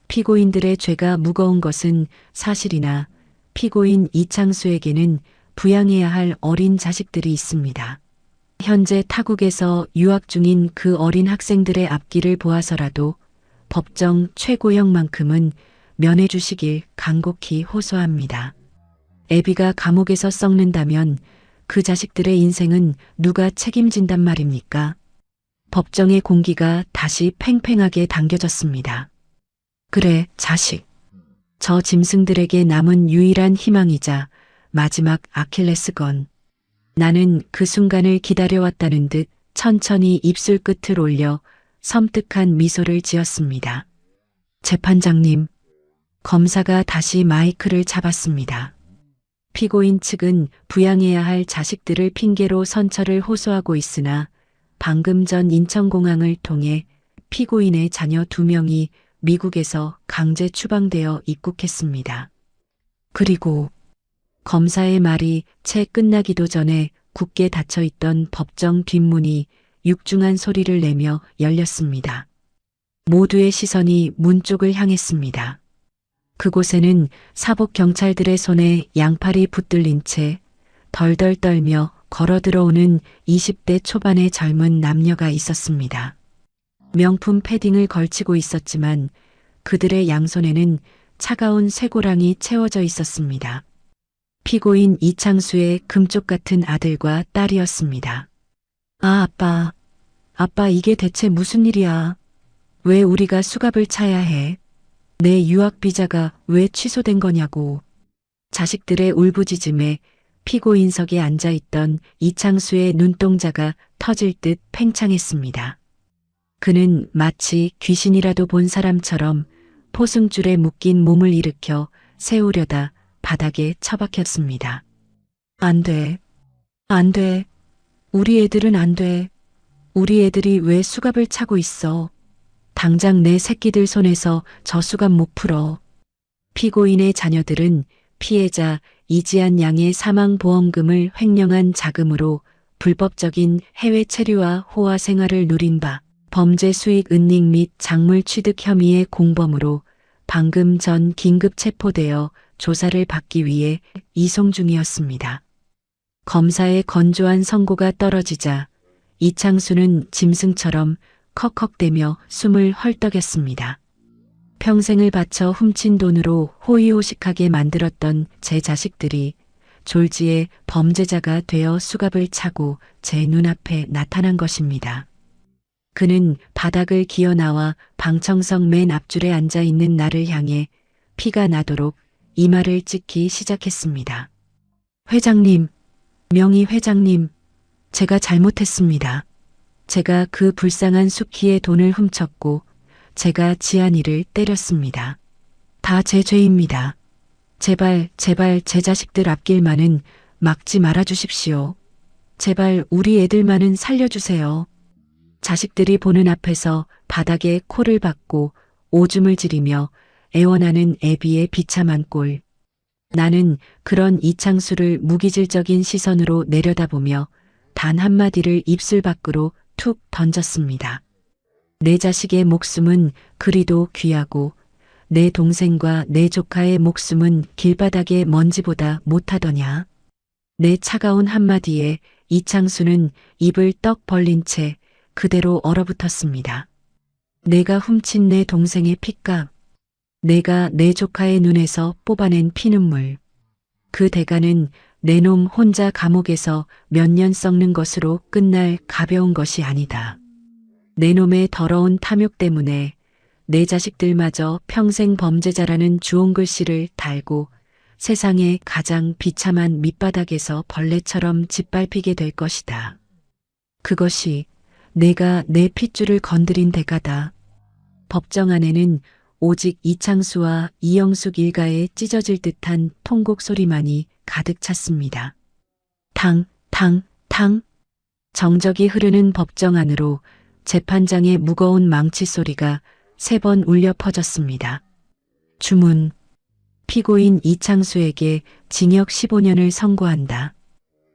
피고인들의 죄가 무거운 것은 사실이나 피고인 이창수에게는 부양해야 할 어린 자식들이 있습니다. 현재 타국에서 유학 중인 그 어린 학생들의 앞길을 보아서라도 법정 최고형만큼은 면해 주시길 간곡히 호소합니다. 애비가 감옥에서 썩는다면 그 자식들의 인생은 누가 책임진단 말입니까? 법정의 공기가 다시 팽팽하게 당겨졌습니다. 그래, 자식. 저 짐승들에게 남은 유일한 희망이자 마지막 아킬레스건. 나는 그 순간을 기다려왔다는 듯 천천히 입술 끝을 올려 섬뜩한 미소를 지었습니다. 재판장님, 검사가 다시 마이크를 잡았습니다. 피고인 측은 부양해야 할 자식들을 핑계로 선처를 호소하고 있으나 방금 전 인천공항을 통해 피고인의 자녀 2명이 미국에서 강제 추방되어 입국했습니다. 그리고 검사의 말이 채 끝나기도 전에 굳게 닫혀있던 법정 뒷문이 육중한 소리를 내며 열렸습니다. 모두의 시선이 문 쪽을 향했습니다. 그곳에는 사복 경찰들의 손에 양팔이 붙들린 채 덜덜 떨며 걸어 들어오는 20대 초반의 젊은 남녀가 있었습니다. 명품 패딩을 걸치고 있었지만 그들의 양손에는 차가운 쇠고랑이 채워져 있었습니다. 피고인 이창수의 금쪽 같은 아들과 딸이었습니다. 아, 아빠 이게 대체 무슨 일이야? 왜 우리가 수갑을 차야 해? 내 유학 비자가 왜 취소된 거냐고. 자식들의 울부짖음에 피고인석에 앉아있던 이창수의 눈동자가 터질 듯 팽창했습니다. 그는 마치 귀신이라도 본 사람처럼 포승줄에 묶인 몸을 일으켜 세우려다 바닥에 처박혔습니다. 안 돼. 안 돼. 우리 애들은 안 돼. 우리 애들이 왜 수갑을 차고 있어? 당장 내 새끼들 손에서 저 수갑 못 풀어. 피고인의 자녀들은 피해자 이지한 양의 사망보험금을 횡령한 자금으로 불법적인 해외 체류와 호화 생활을 누린 바 범죄 수익 은닉 및 작물 취득 혐의의 공범으로 방금 전 긴급 체포되어 조사를 받기 위해 이송 중이었습니다. 검사의 건조한 선고가 떨어지자 이창수는 짐승처럼 컥컥대며 숨을 헐떡였습니다. 평생을 바쳐 훔친 돈으로 호의호식하게 만들었던 제 자식들이 졸지에 범죄자가 되어 수갑을 차고 제 눈앞에 나타난 것입니다. 그는 바닥을 기어나와 방청석 맨 앞줄에 앉아있는 나를 향해 피가 나도록 이마를 찍기 시작했습니다. 회장님, 명의 회장님, 제가 잘못했습니다. 제가 그 불쌍한 수키의 돈을 훔쳤고 제가 지안이를 때렸습니다. 다 제 죄입니다. 제발 제 자식들 앞길만은 막지 말아주십시오. 제발 우리 애들만은 살려주세요. 자식들이 보는 앞에서 바닥에 코를 박고 오줌을 지리며 애원하는 애비의 비참한 꼴. 나는 그런 이창수를 무기질적인 시선으로 내려다보며 단 한마디를 입술 밖으로 툭 던졌습니다. 내 자식의 목숨은 그리도 귀하고 내 동생과 내 조카의 목숨은 길바닥의 먼지보다 못하더냐. 내 차가운 한마디에 이창수는 입을 떡 벌린 채 그대로 얼어붙었습니다. 내가 훔친 내 동생의 핏값, 내가 내 조카의 눈에서 뽑아낸 피눈물, 그 대가는 내 놈 혼자 감옥에서 몇 년 썩는 것으로 끝날 가벼운 것이 아니다. 내 놈의 더러운 탐욕 때문에 내 자식들마저 평생 범죄자라는 주홍글씨를 달고 세상의 가장 비참한 밑바닥에서 벌레처럼 짓밟히게 될 것이다. 그것이 내가 내 핏줄을 건드린 대가다. 법정 안에는 오직 이창수와 이영숙 일가의 찢어질 듯한 통곡 소리만이 가득 찼습니다. 탕, 탕, 탕. 정적이 흐르는 법정 안으로 재판장의 무거운 망치 소리가 3번 울려 퍼졌습니다. 주문. 피고인 이창수에게 징역 15년을 선고한다.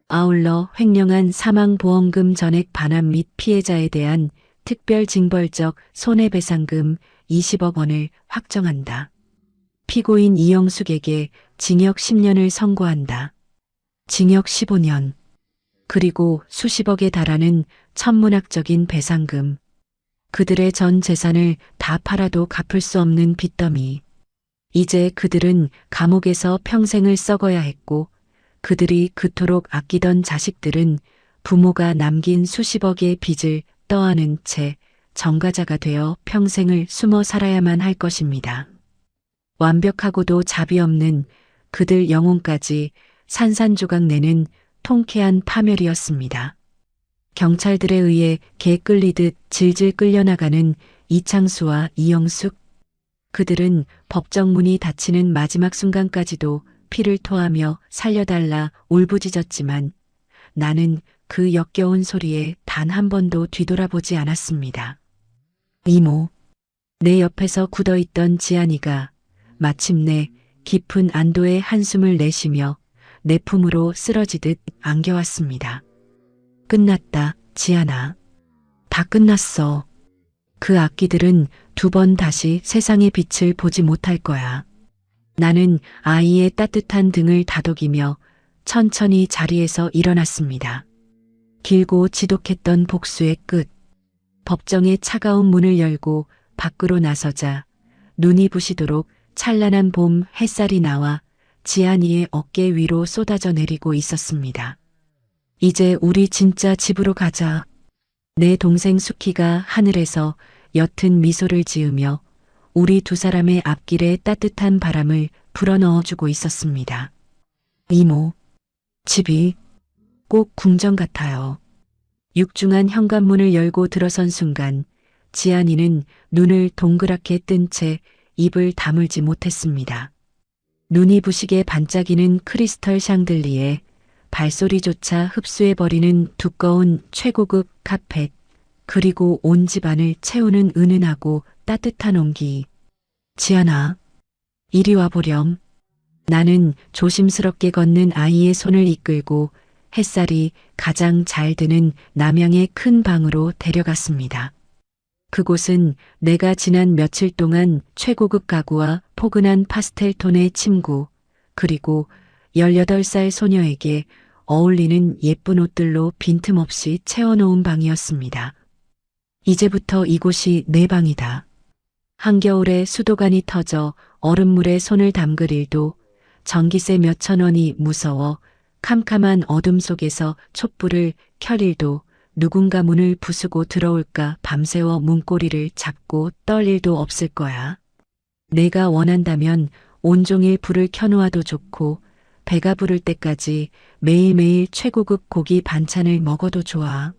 아울러 횡령한 사망보험금 전액 반환 및 피해자에 대한 특별징벌적 손해배상금 20억 원을 확정한다. 피고인 이영숙에게 징역 10년을 선고한다. 징역 15년. 그리고 수십억에 달하는 천문학적인 배상금. 그들의 전 재산을 다 팔아도 갚을 수 없는 빚더미. 이제 그들은 감옥에서 평생을 썩어야 했고 그들이 그토록 아끼던 자식들은 부모가 남긴 수십억의 빚을 떠안은 채 전가자가 되어 평생을 숨어 살아야만 할 것입니다. 완벽하고도 자비 없는 그들 영혼까지 산산조각 내는 통쾌한 파멸이었습니다. 경찰들에 의해 개 끌리듯 질질 끌려나가는 이창수와 이영숙. 그들은 법정 문이 닫히는 마지막 순간까지도 피를 토하며 살려달라 울부짖었지만 나는 그 역겨운 소리에 단 한 번도 뒤돌아보지 않았습니다. 이모. 내 옆에서 굳어있던 지안이가 마침내 깊은 안도의 한숨을 내쉬며 내 품으로 쓰러지듯 안겨왔습니다. 끝났다, 지안아. 다 끝났어. 그 악기들은 두 번 다시 세상의 빛을 보지 못할 거야. 나는 아이의 따뜻한 등을 다독이며 천천히 자리에서 일어났습니다. 길고 지독했던 복수의 끝. 법정의 차가운 문을 열고 밖으로 나서자 눈이 부시도록 찬란한 봄 햇살이 나와 지안이의 어깨 위로 쏟아져 내리고 있었습니다. 이제 우리 진짜 집으로 가자. 내 동생 수키가 하늘에서 옅은 미소를 지으며 우리 두 사람의 앞길에 따뜻한 바람을 불어넣어주고 있었습니다. 이모, 집이 꼭 궁전 같아요. 육중한 현관문을 열고 들어선 순간 지안이는 눈을 동그랗게 뜬 채 입을 다물지 못했습니다. 눈이 부시게 반짝이는 크리스털 샹들리에 발소리조차 흡수해버리는 두꺼운 최고급 카펫, 그리고 온 집안을 채우는 은은하고 따뜻한 온기. 지안아, 이리 와보렴. 나는 조심스럽게 걷는 아이의 손을 이끌고 햇살이 가장 잘 드는 남향의 큰 방으로 데려갔습니다. 그곳은 내가 지난 며칠 동안 최고급 가구와 포근한 파스텔 톤의 침구, 그리고 18살 소녀에게 어울리는 예쁜 옷들로 빈틈없이 채워놓은 방이었습니다. 이제부터 이곳이 내 방이다. 한겨울에 수도관이 터져 얼음물에 손을 담글 일도, 전기세 몇천 원이 무서워 캄캄한 어둠 속에서 촛불을 켤 일도, 누군가 문을 부수고 들어올까 밤새워 문고리를 잡고 떨 일도 없을 거야. 내가 원한다면 온종일 불을 켜놓아도 좋고 배가 부를 때까지 매일매일 최고급 고기 반찬을 먹어도 좋아.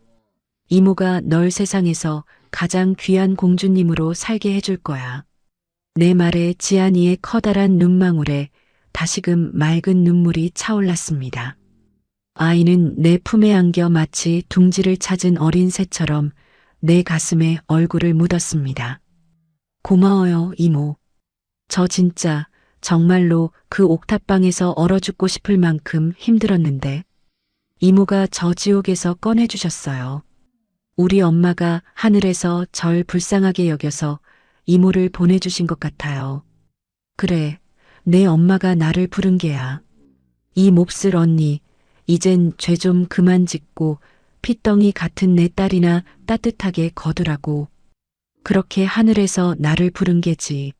이모가 널 세상에서 가장 귀한 공주님으로 살게 해줄 거야. 내 말에 지안이의 커다란 눈망울에 다시금 맑은 눈물이 차올랐습니다. 아이는 내 품에 안겨 마치 둥지를 찾은 어린 새처럼 내 가슴에 얼굴을 묻었습니다. 고마워요, 이모. 저 진짜 정말로 그 옥탑방에서 얼어 죽고 싶을 만큼 힘들었는데 이모가 저 지옥에서 꺼내주셨어요. 우리 엄마가 하늘에서 절 불쌍하게 여겨서 이모를 보내주신 것 같아요. 그래, 내 엄마가 나를 부른 게야. 이 몹쓸 언니, 이젠 죄 좀 그만 짓고 핏덩이 같은 내 딸이나 따뜻하게 거두라고. 그렇게 하늘에서 나를 부른 게지.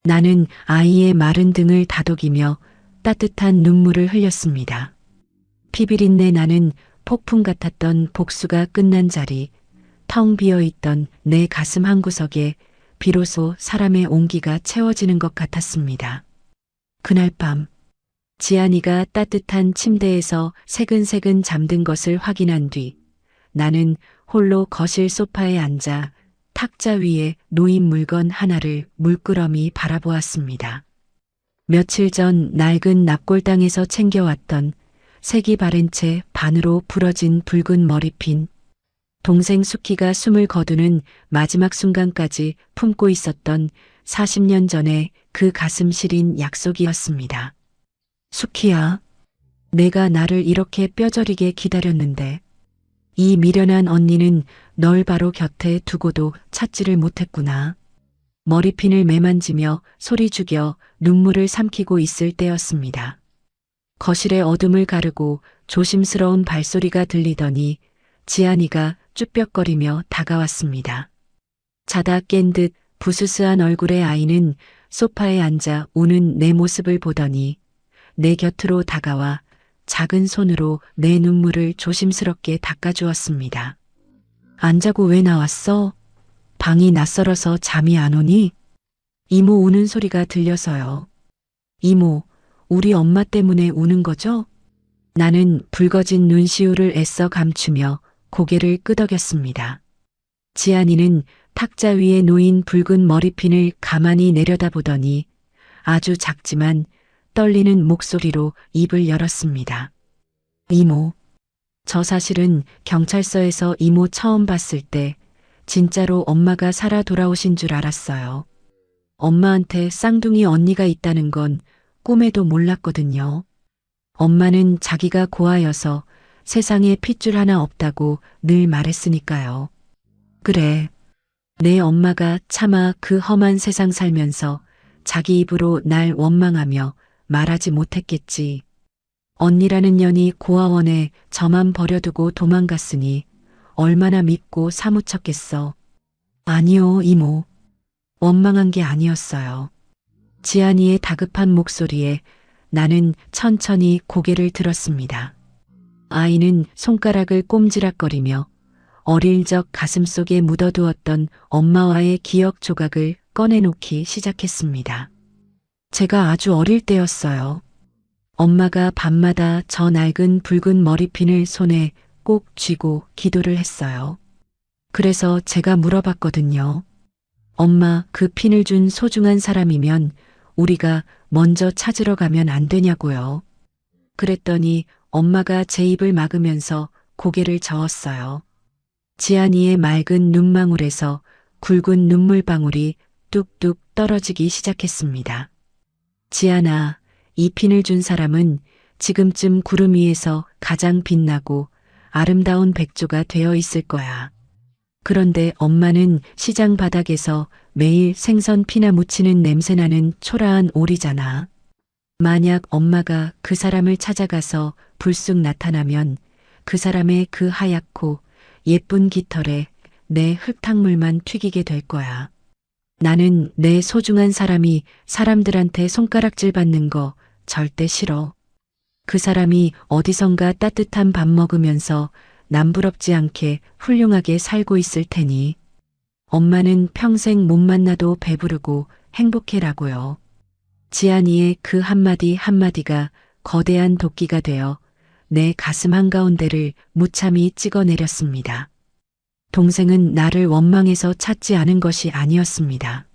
나는 아이의 마른 등을 다독이며 따뜻한 눈물을 흘렸습니다. 피비린내 나는 폭풍 같았던 복수가 끝난 자리, 텅 비어있던 내 가슴 한구석에 비로소 사람의 온기가 채워지는 것 같았습니다. 그날 밤, 지안이가 따뜻한 침대에서 새근새근 잠든 것을 확인한 뒤 나는 홀로 거실 소파에 앉아 탁자 위에 놓인 물건 하나를 물끄러미 바라보았습니다. 며칠 전 낡은 납골당에서 챙겨왔던 색이 바랜 채 반으로 부러진 붉은 머리핀, 동생 수키가 숨을 거두는 마지막 순간까지 품고 있었던 40년 전의 그 가슴 시린 약속이었습니다. 수키야, 내가 나를 이렇게 뼈저리게 기다렸는데 이 미련한 언니는 널 바로 곁에 두고도 찾지를 못했구나. 머리핀을 매만지며 소리 죽여 눈물을 삼키고 있을 때였습니다. 거실의 어둠을 가르고 조심스러운 발소리가 들리더니 지안이가 쭈뼛거리며 다가왔습니다. 자다 깬 듯 부스스한 얼굴의 아이는 소파에 앉아 우는 내 모습을 보더니 내 곁으로 다가와 작은 손으로 내 눈물을 조심스럽게 닦아주었습니다. 안 자고 왜 나왔어? 방이 낯설어서 잠이 안 오니? 이모 우는 소리가 들려서요. 이모, 우리 엄마 때문에 우는 거죠? 나는 붉어진 눈시울을 애써 감추며 고개를 끄덕였습니다. 지안이는 탁자 위에 놓인 붉은 머리핀을 가만히 내려다보더니 아주 작지만 떨리는 목소리로 입을 열었습니다. 이모, 저 사실은 경찰서에서 이모 처음 봤을 때 진짜로 엄마가 살아 돌아오신 줄 알았어요. 엄마한테 쌍둥이 언니가 있다는 건 꿈에도 몰랐거든요. 엄마는 자기가 고아여서 세상에 핏줄 하나 없다고 늘 말했으니까요. 그래, 내 엄마가 차마 그 험한 세상 살면서 자기 입으로 날 원망하며 말하지 못했겠지. 언니라는 년이 고아원에 저만 버려두고 도망갔으니 얼마나 밉고 사무쳤겠어. 아니요, 이모. 원망한 게 아니었어요. 지안이의 다급한 목소리에 나는 천천히 고개를 들었습니다. 아이는 손가락을 꼼지락거리며 어릴 적 가슴속에 묻어두었던 엄마와의 기억 조각을 꺼내놓기 시작했습니다. 제가 아주 어릴 때였어요. 엄마가 밤마다 저 낡은 붉은 머리핀을 손에 꼭 쥐고 기도를 했어요. 그래서 제가 물어봤거든요. 엄마, 그 핀을 준 소중한 사람이면 우리가 먼저 찾으러 가면 안 되냐고요. 그랬더니 엄마가 제 입을 막으면서 고개를 저었어요. 지안이의 맑은 눈망울에서 굵은 눈물방울이 뚝뚝 떨어지기 시작했습니다. 지안아, 이 핀을 준 사람은 지금쯤 구름 위에서 가장 빛나고 아름다운 백조가 되어 있을 거야. 그런데 엄마는 시장 바닥에서 매일 생선 피나 무치는 냄새나는 초라한 오리잖아. 만약 엄마가 그 사람을 찾아가서 불쑥 나타나면 그 사람의 그 하얗고 예쁜 깃털에 내 흙탕물만 튀기게 될 거야. 나는 내 소중한 사람이 사람들한테 손가락질 받는 거 절대 싫어. 그 사람이 어디선가 따뜻한 밥 먹으면서 남부럽지 않게 훌륭하게 살고 있을 테니 엄마는 평생 못 만나도 배부르고 행복해라고요. 지안이의 그 한마디 한마디가 거대한 도끼가 되어 내 가슴 한가운데를 무참히 찍어내렸습니다. 동생은 나를 원망해서 찾지 않은 것이 아니었습니다.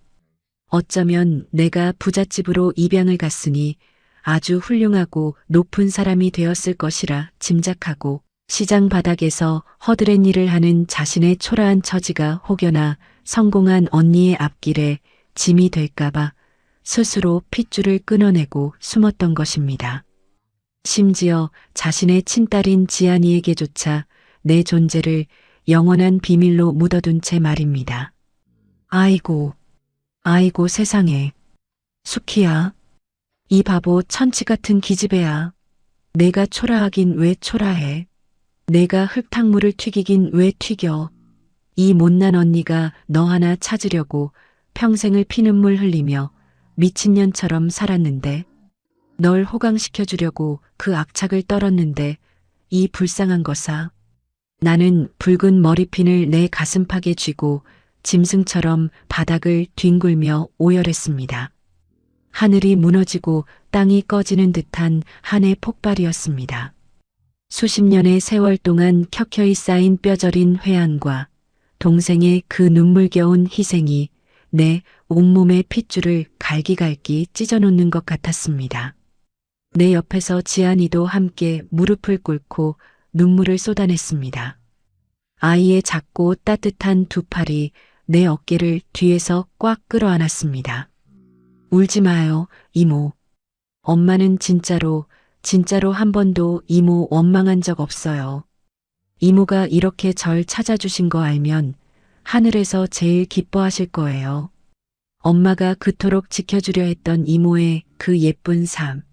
어쩌면 내가 부잣집으로 입양을 갔으니 아주 훌륭하고 높은 사람이 되었을 것이라 짐작하고 시장 바닥에서 허드렛 일을 하는 자신의 초라한 처지가 혹여나 성공한 언니의 앞길에 짐이 될까봐 스스로 핏줄을 끊어내고 숨었던 것입니다. 심지어 자신의 친딸인 지안이에게조차 내 존재를 영원한 비밀로 묻어둔 채 말입니다. 아이고, 아이고 세상에. 수키야, 이 바보 천치 같은 기집애야. 내가 초라하긴 왜 초라해. 내가 흙탕물을 튀기긴 왜 튀겨. 이 못난 언니가 너 하나 찾으려고 평생을 피눈물 흘리며 미친년처럼 살았는데 널 호강시켜주려고 그 악착을 떨었는데 이 불쌍한 것아. 나는 붉은 머리핀을 내 가슴팍에 쥐고 짐승처럼 바닥을 뒹굴며 오열했습니다. 하늘이 무너지고 땅이 꺼지는 듯한 한 해 폭발이었습니다. 수십 년의 세월 동안 켜켜이 쌓인 뼈저린 회한과 동생의 그 눈물겨운 희생이 내 온몸의 핏줄을 갈기갈기 찢어놓는 것 같았습니다. 내 옆에서 지안이도 함께 무릎을 꿇고 눈물을 쏟아냈습니다. 아이의 작고 따뜻한 두 팔이 내 어깨를 뒤에서 꽉 끌어안았습니다. 울지 마요, 이모. 엄마는 진짜로 한 번도 이모 원망한 적 없어요. 이모가 이렇게 절 찾아주신 거 알면 하늘에서 제일 기뻐하실 거예요. 엄마가 그토록 지켜주려 했던 이모의 그 예쁜 삶,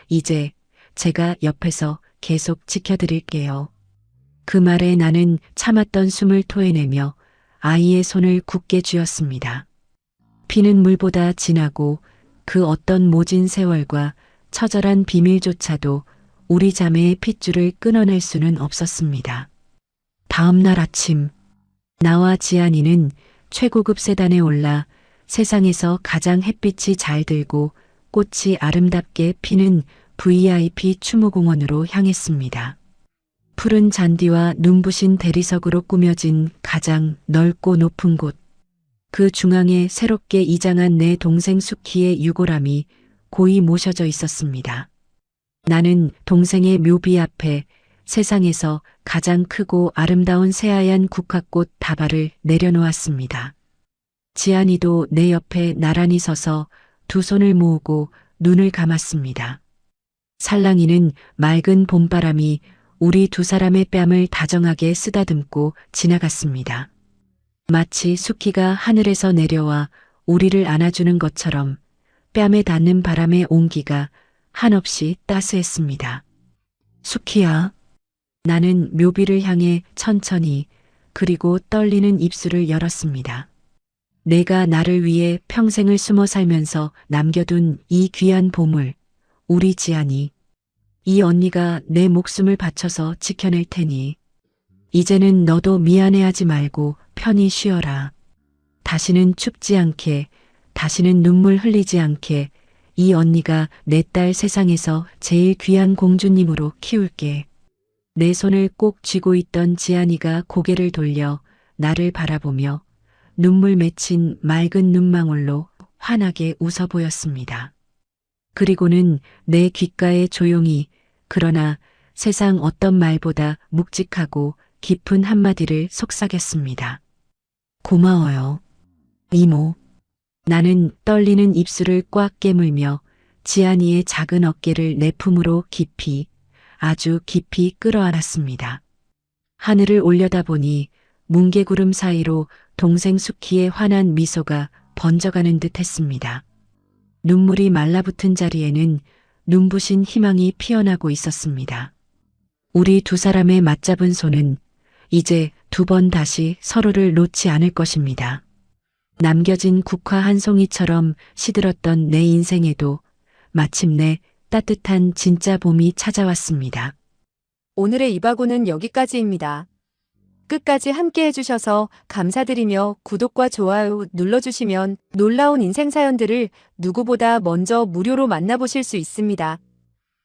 이제 제가 옆에서 계속 지켜드릴게요. 그 말에 나는 참았던 숨을 토해내며 아이의 손을 굳게 쥐었습니다. 피는 물보다 진하고 그 어떤 모진 세월과 처절한 비밀조차도 우리 자매의 핏줄을 끊어낼 수는 없었습니다. 다음 날 아침, 나와 지안이는 최고급 세단에 올라 세상에서 가장 햇빛이 잘 들고 꽃이 아름답게 피는 VIP 추모공원으로 향했습니다. 푸른 잔디와 눈부신 대리석으로 꾸며진 가장 넓고 높은 곳. 그 중앙에 새롭게 이장한 내 동생 수키의 유골함이 고이 모셔져 있었습니다. 나는 동생의 묘비 앞에 세상에서 가장 크고 아름다운 새하얀 국화꽃 다발을 내려놓았습니다. 지안이도 내 옆에 나란히 서서 두 손을 모으고 눈을 감았습니다. 살랑이는 맑은 봄바람이 우리 두 사람의 뺨을 다정하게 쓰다듬고 지나갔습니다. 마치 수키가 하늘에서 내려와 우리를 안아주는 것처럼 뺨에 닿는 바람의 온기가 한없이 따스했습니다. 수키야. 나는 묘비를 향해 천천히 그리고 떨리는 입술을 열었습니다. 내가 나를 위해 평생을 숨어 살면서 남겨둔 이 귀한 보물, 우리 지안이. 이 언니가 내 목숨을 바쳐서 지켜낼 테니 이제는 너도 미안해하지 말고 편히 쉬어라. 다시는 춥지 않게, 다시는 눈물 흘리지 않게 이 언니가 내 딸 세상에서 제일 귀한 공주님으로 키울게. 내 손을 꼭 쥐고 있던 지안이가 고개를 돌려 나를 바라보며 눈물 맺힌 맑은 눈망울로 환하게 웃어 보였습니다. 그리고는 내 귓가에 조용히 그러나 세상 어떤 말보다 묵직하고 깊은 한마디를 속삭였습니다. 고마워요. 이모. 나는 떨리는 입술을 꽉 깨물며 지안이의 작은 어깨를 내 품으로 깊이, 아주 깊이 끌어안았습니다. 하늘을 올려다보니 뭉게구름 사이로 동생 수키의 환한 미소가 번져가는 듯 했습니다. 눈물이 말라붙은 자리에는 눈부신 희망이 피어나고 있었습니다. 우리 두 사람의 맞잡은 손은 이제 두 번 다시 서로를 놓지 않을 것입니다. 남겨진 국화 한 송이처럼 시들었던 내 인생에도 마침내 따뜻한 진짜 봄이 찾아왔습니다. 오늘의 이바고는 여기까지입니다. 끝까지 함께 해주셔서 감사드리며 구독과 좋아요 눌러주시면 놀라운 인생 사연들을 누구보다 먼저 무료로 만나보실 수 있습니다.